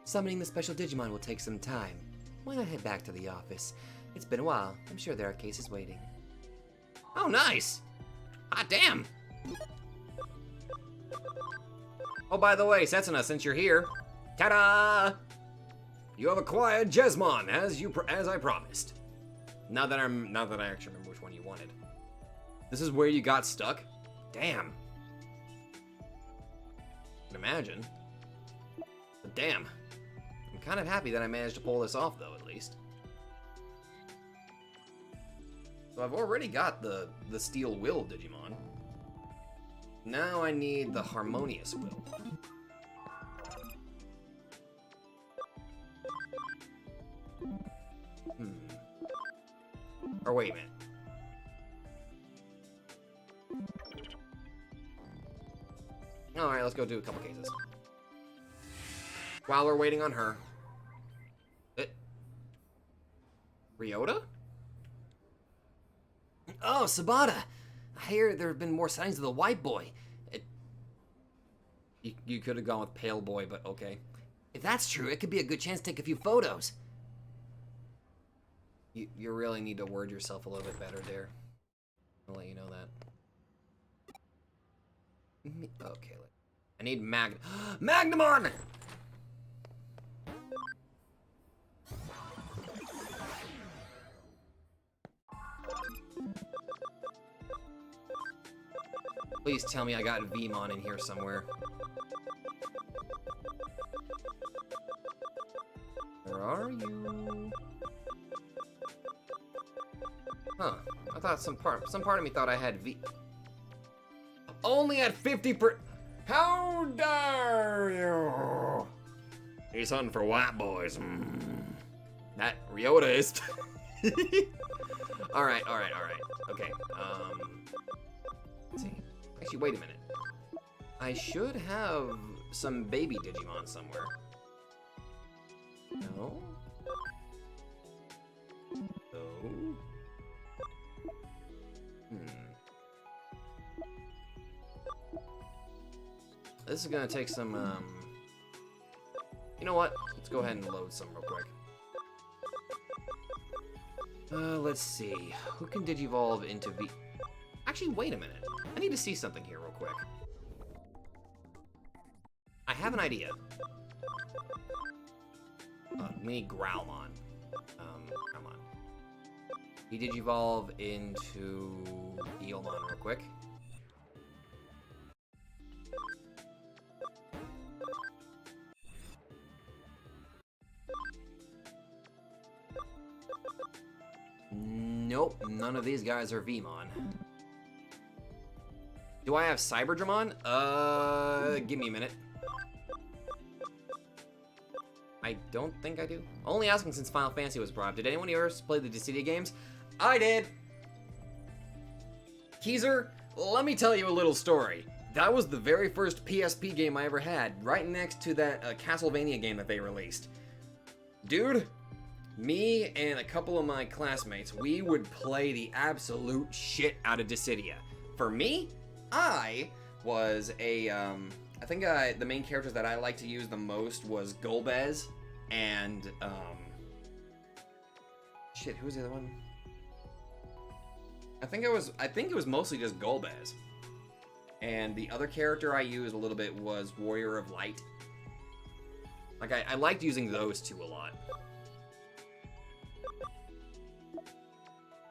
Summoning the special Digimon will take some time. why not head back to the office? It's been a while. I'm sure there are cases waiting. Oh, nice! Hot damn! Oh, by the way, Setsuna, since you're here, ta-da! You have acquired Jesmon, as I promised. Now that I actually remember which one you wanted. This is where you got stuck? Damn. I can imagine. But damn. I'm kind of happy that I managed to pull this off, though, at least. So I've already got the Steel Will Digimon. Now I need the Harmonious Will. Or wait a minute. Alright, let's go do a couple cases. While we're waiting on her. Ryota? Oh, Sabata! I hear there have been more sightings of the white boy. You could have gone with Pale Boy, but okay. If that's true, it could be a good chance to take a few photos. You really need to word yourself a little bit better there. I'll let you know that. Okay, I need Magnamon! Please tell me I got Vmon in here somewhere. Where are you? Huh. I thought some part of me thought I had V. Only at 50%. How dare you? He's hunting for white boys. That Ryota is. Alright. Okay. Let's see. Actually, wait a minute. I should have some baby Digimon somewhere. No? No? This is gonna take some, you know what? Let's go ahead and load some real quick. Let's see. Who can Digivolve into V? Actually, wait a minute. I need to see something here real quick. I have an idea. We need Growlmon. Come on. He Digivolve into Eelmon real quick. Nope, none of these guys are Vmon. Do I have Cyberdramon? Give me a minute. I don't think I do. Only asking since Final Fantasy was brought up. Did anyone here play the Dissidia games? I did! Keezer, let me tell you a little story. That was the very first PSP game I ever had, right next to that Castlevania game that they released. Dude, me and a couple of my classmates, we would play the absolute shit out of Dissidia. For me, I was a, I think the main characters that I liked to use the most was Golbez and, shit, who was the other one? I think it was mostly just Golbez. And the other character I used a little bit was Warrior of Light. Like, I liked using those two a lot.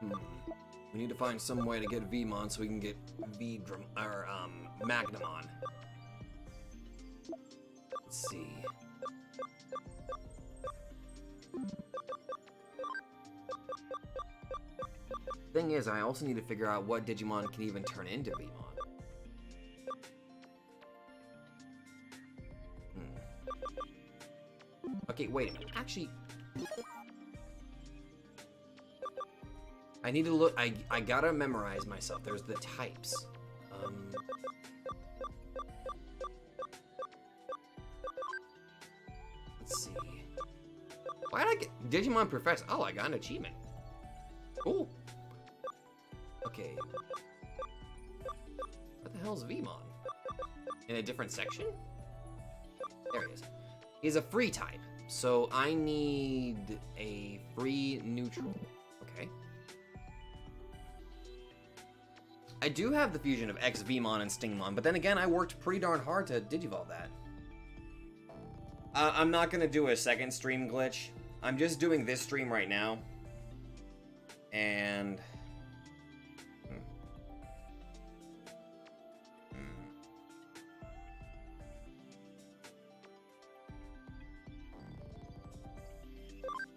We need to find some way to get Vmon so we can get Magnamon. Let's see. Thing is, I also need to figure out what Digimon can even turn into Vmon. Okay, wait a minute. Actually, I need to look. I gotta memorize myself. There's the types. Let's see. Why did I get Digimon Professor? Oh, I got an achievement. Cool. Okay. What the hell's Vmon? In a different section? There he is. He's a free type. So I need a free neutral. Okay. I do have the fusion of XVmon and Stingmon, but then again, I worked pretty darn hard to Digivolve that. I'm not gonna do a second stream glitch. I'm just doing this stream right now. And...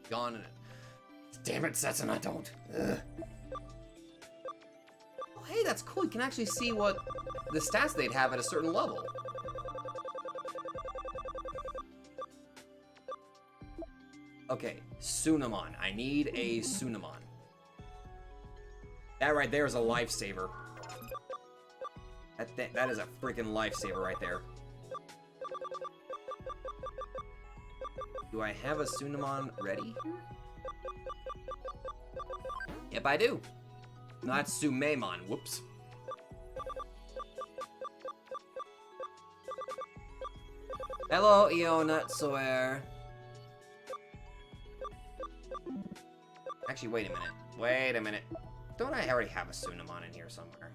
Gone in it. Damn it, Setsuna, don't. Ugh. Oh, hey, that's cool. You can actually see what the stats they'd have at a certain level. Okay, Sunamon. I need a Sunamon. That right there is a lifesaver. That is a freaking lifesaver right there. Do I have a Sunamon ready? Yep, I do. Not Sumemon. Whoops. Hello, Ionutsuer. Actually, wait a minute. Wait a minute. Don't I already have a Sunamon in here somewhere?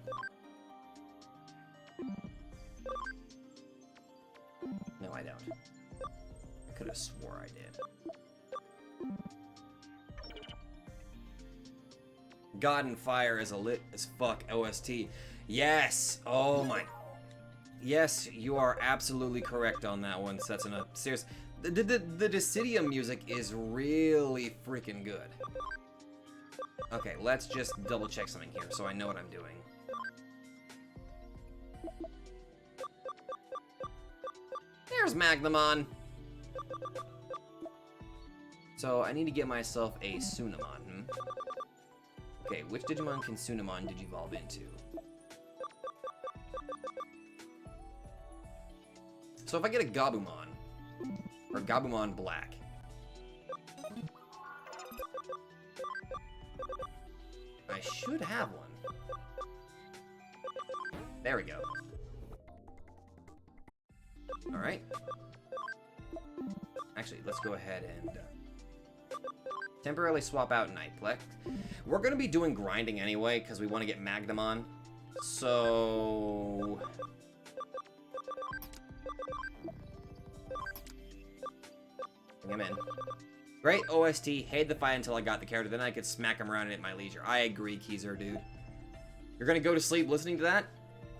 No, I don't. I could have swore I did. God and Fire is a lit as fuck OST. Yes! Oh my... Yes, you are absolutely correct on that one, Setsuna. Serious. The Dissidia music is really freaking good. Okay, let's just double check something here so I know what I'm doing. There's Magnamon. So I need to get myself a Sunamon. Okay, which Digimon can Sunamon Digivolve into? So if I get a Gabumon, or Gabumon Black, I should have one. There we go. Alright. Actually, let's go ahead and temporarily swap out Nightplex. We're going to be doing grinding anyway, because we want to get Magnamon. So... bring him in. Great OST. Hated the fight until I got the character. Then I could smack him around at my leisure. I agree, Keezer, dude. You're going to go to sleep listening to that?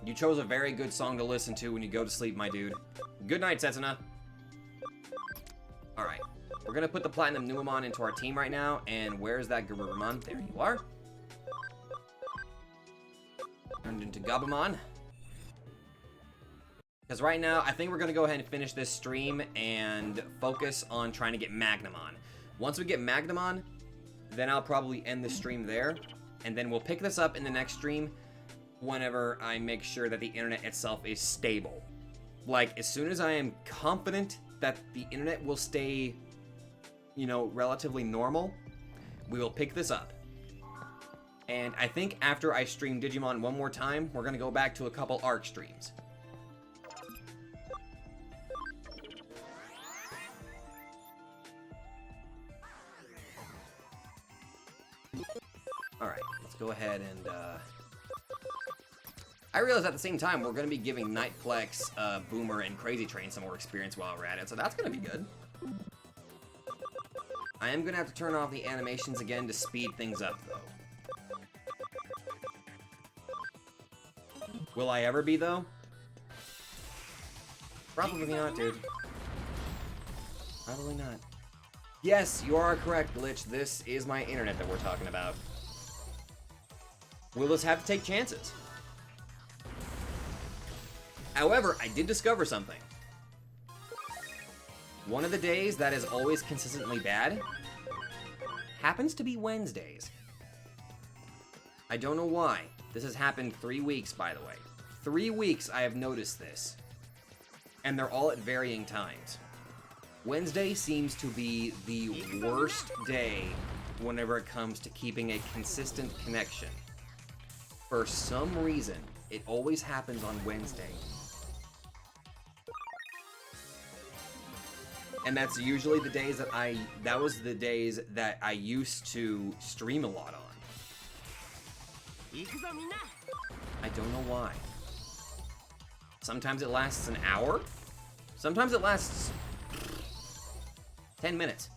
You chose a very good song to listen to when you go to sleep, my dude. Good night, Setsuna. Alright. We're going to put the Platinum Numamon into our team right now. And where's that Gabumon? There you are. Turned into Gabumon. Because right now, I think we're going to go ahead and finish this stream and focus on trying to get Magnamon. Once we get Magnamon, then I'll probably end the stream there. And then we'll pick this up in the next stream whenever I make sure that the internet itself is stable. Like, as soon as I am confident that the internet will stay, you know, relatively normal, we will pick this up. And I think after I stream Digimon one more time, we're going to go back to a couple ARC streams. Alright, let's go ahead and, I realize at the same time, we're going to be giving Nightplex, Boomer, and Crazy Train some more experience while we're at it, so that's going to be good. I am going to have to turn off the animations again to speed things up, though. Will I ever be, though? Probably not, dude. Probably not. Yes, you are correct, Glitch. This is my internet that we're talking about. We'll just have to take chances. However, I did discover something. One of the days that is always consistently bad happens to be Wednesdays. I don't know why. This has happened 3 weeks, by the way. 3 weeks I have noticed this. And they're all at varying times. Wednesday seems to be the worst day whenever it comes to keeping a consistent connection. For some reason, it always happens on Wednesday. And that's usually the days that was the days that I used to stream a lot on. I don't know why. Sometimes it lasts an hour. Sometimes it lasts 10 minutes.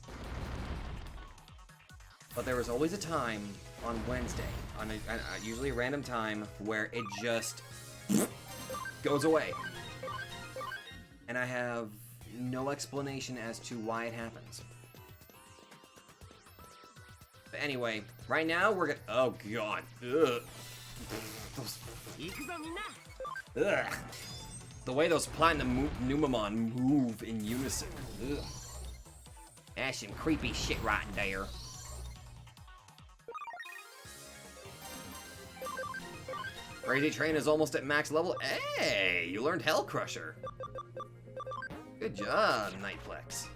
But there was always a time on Wednesday, on usually a random time, where it just goes away. And I have no explanation as to why it happens. But anyway, right now we're gonna. Oh god. Ugh. Ugh. The way those Platinum Numamon move in unison. Ugh. That's some creepy shit right there. Crazy Train is almost at max level. Hey, you learned Hell Crusher. Good job, Nightflex.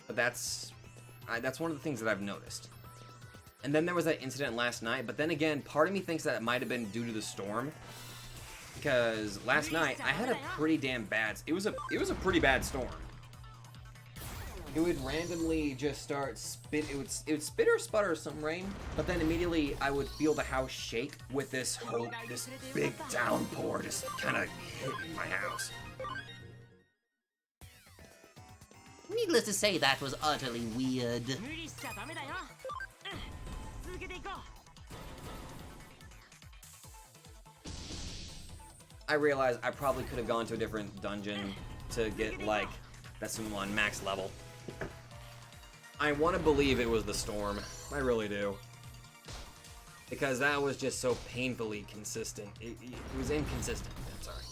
But that's one of the things that I've noticed. And then there was that incident last night, but then again, part of me thinks that it might have been due to the storm. Because last night, I had a pretty damn bad... It was a pretty bad storm. It would randomly just start spit... It would spit or sputter some rain, but then immediately I would feel the house shake with this big downpour just kind of hitting my house. Needless to say, that was utterly weird. I realized I probably could have gone to a different dungeon to get, like, that Summon max level. I want to believe it was the storm. I really do. Because that was just so painfully consistent. It was inconsistent. I'm sorry.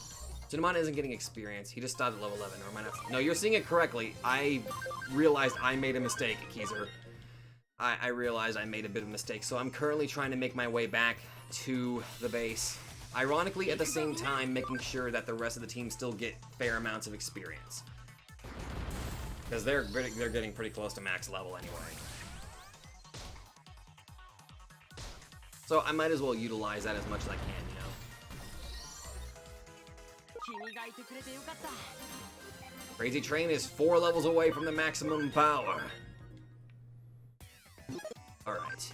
Summon isn't getting experience. He just stopped at level 11. Or am I not? No, you're seeing it correctly. I realized I made a mistake, Keezer. I realized I made a bit of a mistake. So I'm currently trying to make my way back to the base. Ironically, at the same time, making sure that the rest of the team still get fair amounts of experience. Because they're getting pretty close to max level anyway. So I might as well utilize that as much as I can, you know? Crazy Train is 4 levels away from the maximum power. Alright.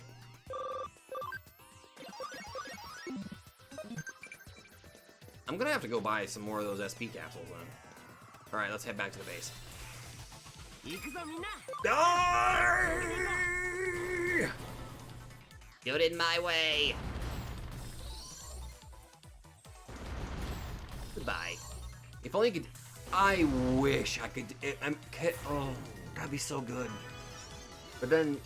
I'm gonna have to go buy some more of those SP capsules then. Alright, let's head back to the base. Die! Do it in my way! Goodbye. If only you could... I wish I could... oh, that'd be so good. But then...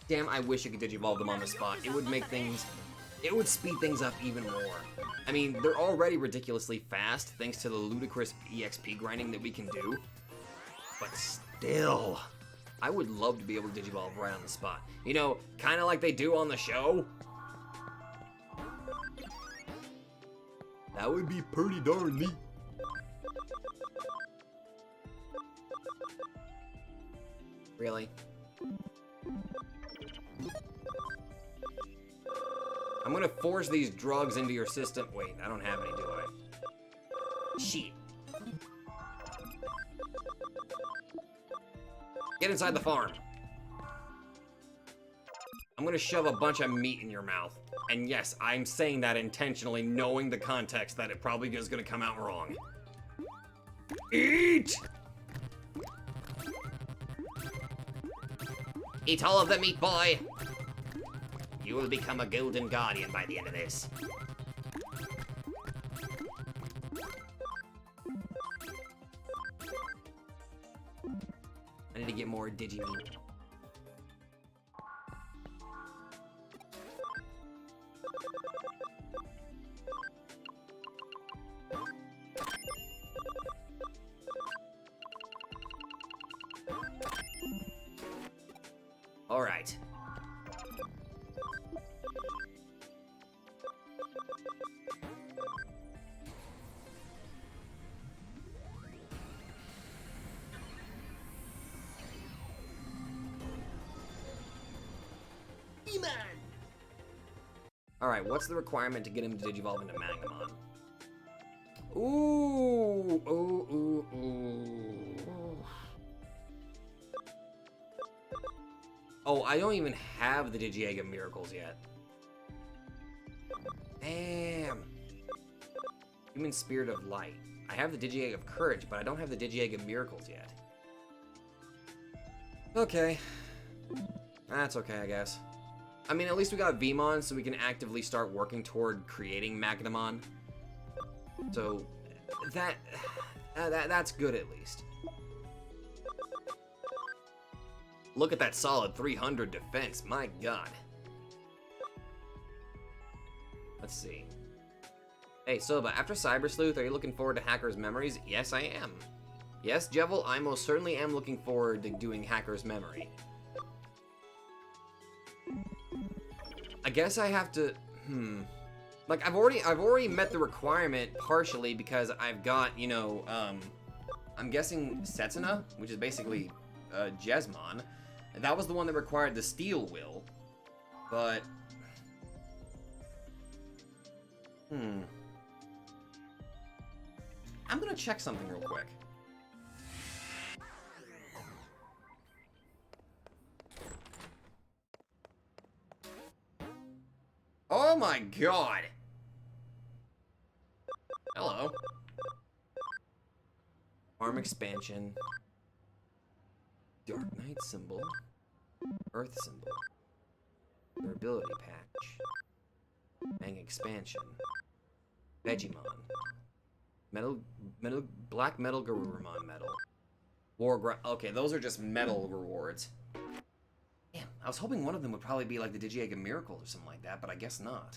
Damn, I wish I could Digivolve them on the spot. It would make things... It would speed things up even more. I mean, they're already ridiculously fast thanks to the ludicrous EXP grinding that we can do. But still, I would love to be able to Digivolve right on the spot. You know, kind of like they do on the show. That would be pretty darn neat. Really? I'm gonna force these drugs into your system. Wait, I don't have any, do I? Shit. Get inside the farm. I'm gonna shove a bunch of meat in your mouth. And yes, I'm saying that intentionally, knowing the context that it probably is gonna come out wrong. Eat! Eat all of the meat, boy! You will become a golden guardian by the end of this. I need to get more Digimon. All right. Alright, what's the requirement to get him to Digivolve into Magnemon? Ooh, ooh, ooh, ooh. Oh, I don't even have the Digi-Egg of Miracles yet. Damn. Human Spirit of Light. I have the Digi-Egg of Courage, but I don't have the Digi-Egg of Miracles yet. Okay. That's okay, I guess. I mean, at least we got Vmon, so we can actively start working toward creating Magnamon. So, that's good at least. Look at that solid 300 defense, my god. Let's see. Hey, Soba, after Cyber Sleuth, are you looking forward to Hacker's Memories? Yes, I am. Yes, Jevil, I most certainly am looking forward to doing Hacker's Memory. I guess I have to, like, I've already met the requirement partially because I've got, you know, I'm guessing Setsuna, which is basically, Jesmon. And that was the one that required the Steel Will, but, I'm gonna check something real quick. Oh my god! Hello. Arm expansion. Dark Knight symbol. Earth symbol. Durability patch. Bang expansion. Digimon. Black Metal Garurumon medal. Okay, those are just medal rewards. Damn, I was hoping one of them would probably be like the Digi-Egg of Miracles or something like that, but I guess not.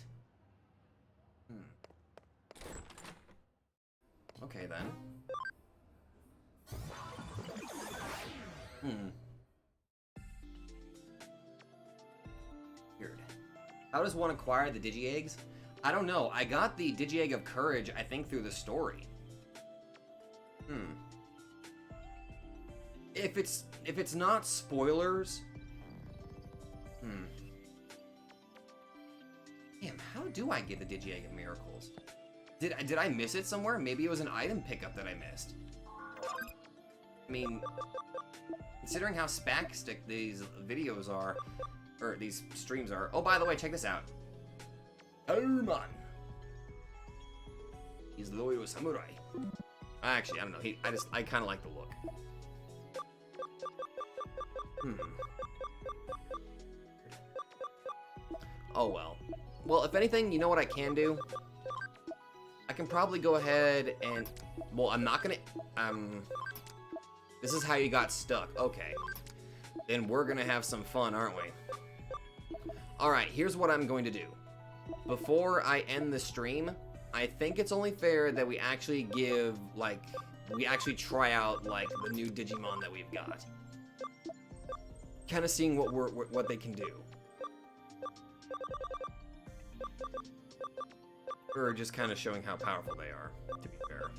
Okay, then. Weird. How does one acquire the Digi-Eggs? I don't know. I got the Digi-Egg of Courage, I think, through the story. If it's not spoilers... Damn, how do I get the Digi-Egg of Miracles? Did I miss it somewhere? Maybe it was an item pickup that I missed. I mean, considering how spastic these videos are, or these streams are. Oh, by the way, check this out. Herman. He's the loyal samurai. Actually, I don't know. I kind of like the look. Oh well. Well, if anything, you know what I can do? I can probably go ahead and... Well, I'm not gonna... This is how you got stuck. Okay. Then we're gonna have some fun, aren't we? Alright, here's what I'm going to do. Before I end the stream, I think it's only fair that we actually give, like... We actually try out, like, the new Digimon that we've got. Kind of seeing what they can do. Or just kind of showing how powerful they are, to be fair.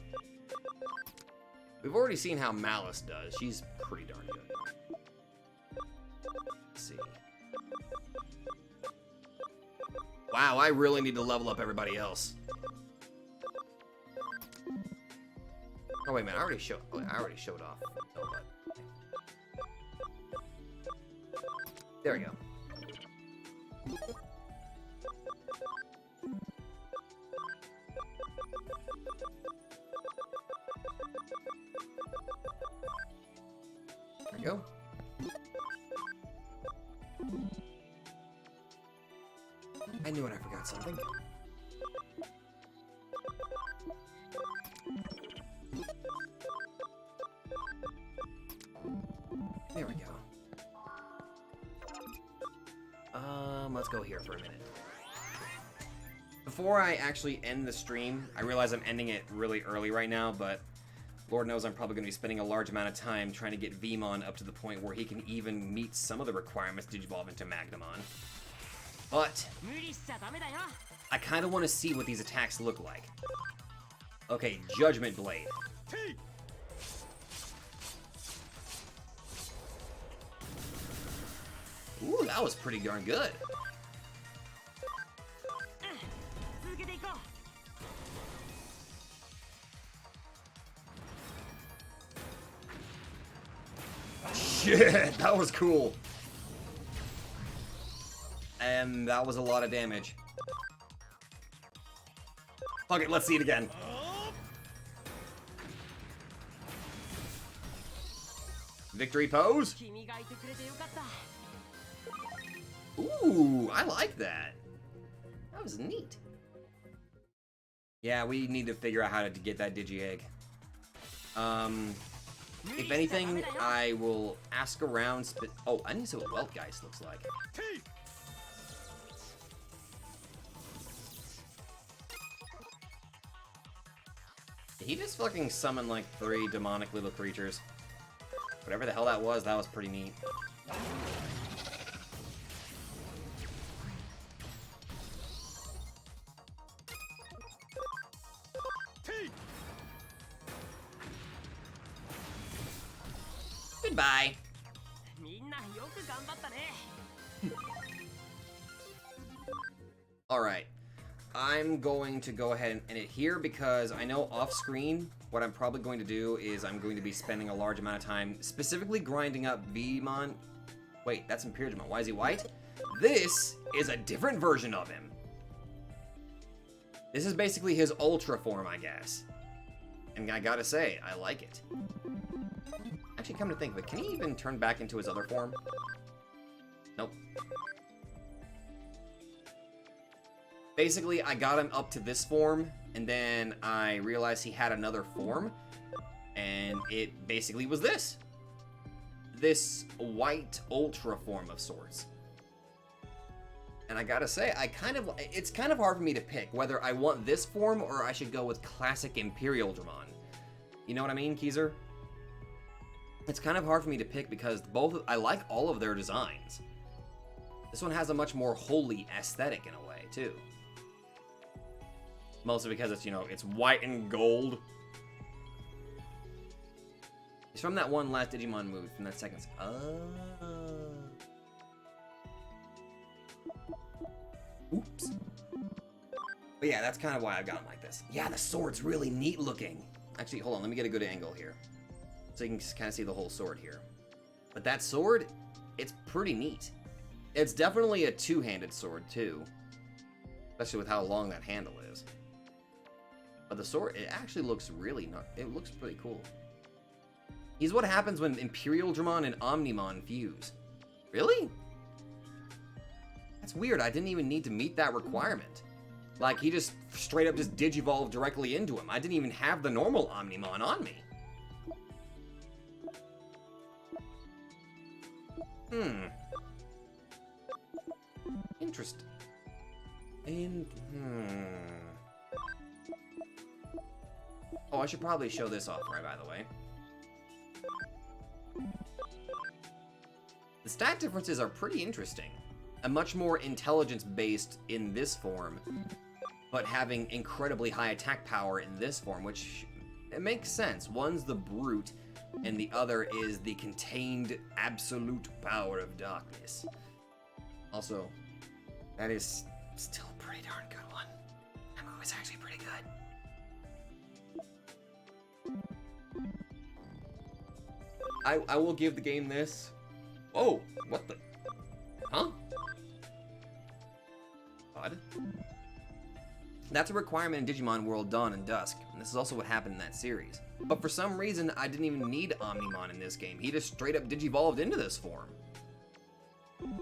We've already seen how Malice does. She's pretty darn good. Let's see. Wow, I really need to level up everybody else. Oh wait a minute, I already showed off. Oh, but... There we go. There we go. I knew it, I forgot something. There we go. Let's go here for a minute. Before I actually end the stream, I realize I'm ending it really early right now, but Lord knows I'm probably going to be spending a large amount of time trying to get Vmon up to the point where he can even meet some of the requirements to evolve into Magnamon. But I kind of want to see what these attacks look like. Okay, Judgment Blade. Ooh, that was pretty darn good. shit! That was cool. And that was a lot of damage. Fuck it, let's see it again. Victory pose? Ooh, I like that. That was neat. Yeah, we need to figure out how to get that Digi-Egg. If anything, I will ask around. Oh, I need to see what Weltgeist looks like. Did he just fucking summon like 3 demonic little creatures? Whatever the hell that was pretty neat. Goodbye. Alright. I'm going to go ahead and end it here because I know off screen what I'm probably going to do is I'm going to be spending a large amount of time specifically grinding up Digimon. Wait, that's Imperial Digimon. Why is he white? This is a different version of him. This is basically his Ultra form, I guess. And I gotta say, I like it. Actually, come to think of it, can he even turn back into his other form? Nope. Basically, I got him up to this form, and then I realized he had another form, and it basically was this. This white Ultra form of sorts. And I gotta say, it's kind of hard for me to pick whether I want this form or I should go with classic Imperial Digimon. You know what I mean, Keezer? It's kind of hard for me to pick because I like all of their designs. This one has a much more holy aesthetic in a way, too. Mostly because it's, you know, it's white and gold. It's from that one last Digimon movie, from that second. Oops. But yeah, that's kind of why I've got him like this. Yeah, the sword's really neat looking. Actually, hold on, let me get a good angle here. So you can kind of see the whole sword here. But that sword, it's pretty neat. It's definitely a two-handed sword, too. Especially with how long that handle is. But the sword, it actually looks really it looks pretty cool. He's what happens when Imperial Digimon and Omnimon fuse. Really? That's weird. I didn't even need to meet that requirement. Like, he just straight up just digivolved directly into him. I didn't even have the normal Omnimon on me. Interesting. Oh, I should probably show this off right, by the way. The stat differences are pretty interesting. A much more intelligence-based in this form, but having incredibly high attack power in this form, which it makes sense. One's the brute, and the other is the contained absolute power of darkness. Also, that is still a pretty darn good one. That movie's actually pretty good. I will give the game this. Whoa, what the? Huh? Odd. That's a requirement in Digimon World Dawn and Dusk, and this is also what happened in that series. But for some reason, I didn't even need Omnimon in this game. He just straight up digivolved into this form.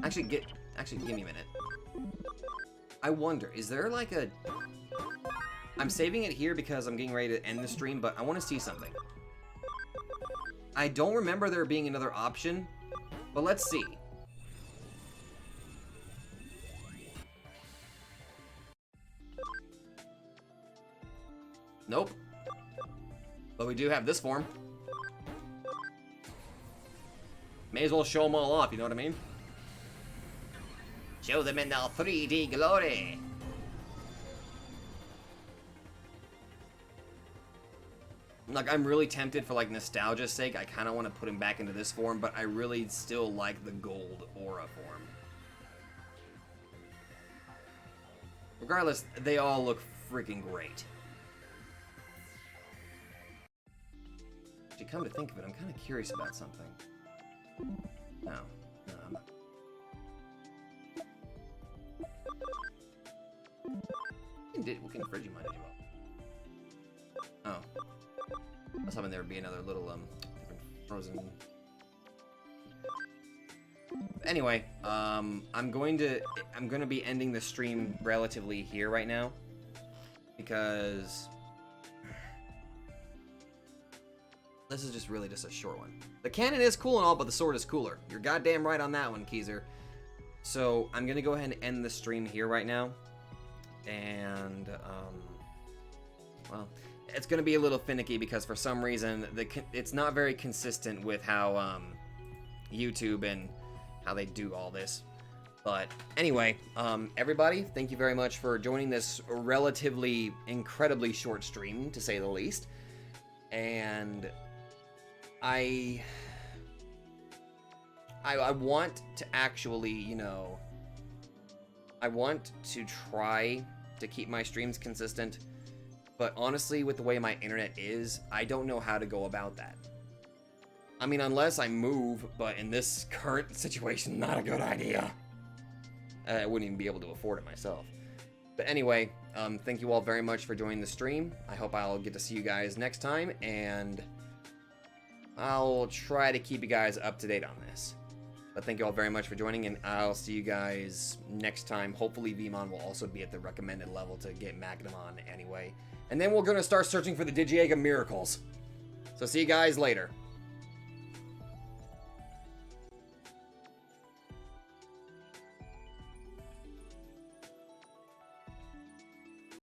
Actually, give me a minute. I wonder, is there like a... I'm saving it here because I'm getting ready to end the stream, but I want to see something. I don't remember there being another option, but let's see. Nope. But we do have this form. May as well show them all off, you know what I mean? Show them in their 3D glory. Like, I'm really tempted for, like, nostalgia's sake. I kind of want to put him back into this form, but I really still like the gold aura form. Regardless, they all look freaking great. Actually, come to think of it, I'm kind of curious about something. No. What kind of Digimon did you want? Oh. I was hoping there would be another little, different frozen... Anyway, I'm gonna be ending the stream relatively here right now. Because... this is just really just a short one. The cannon is cool and all, but the sword is cooler. You're goddamn right on that one, Keezer. So, I'm gonna go ahead and end the stream here right now. And, well, it's gonna be a little finicky because for some reason, it's not very consistent with how, YouTube and how they do all this. But anyway, everybody, thank you very much for joining this relatively incredibly short stream, to say the least. And I want to actually, you know, I want to try to keep my streams consistent, but honestly, with the way my internet is, I don't know how to go about that. I mean, unless I move, but in this current situation, not a good idea. I wouldn't even be able to afford it myself. But anyway, thank you all very much for joining the stream. I hope I'll get to see you guys next time, and I'll try to keep you guys up to date on this. But thank you all very much for joining, and I'll see you guys next time. Hopefully Vmon will also be at the recommended level to get Magnamon anyway. And then we're going to start searching for the Digiega Miracles. So see you guys later.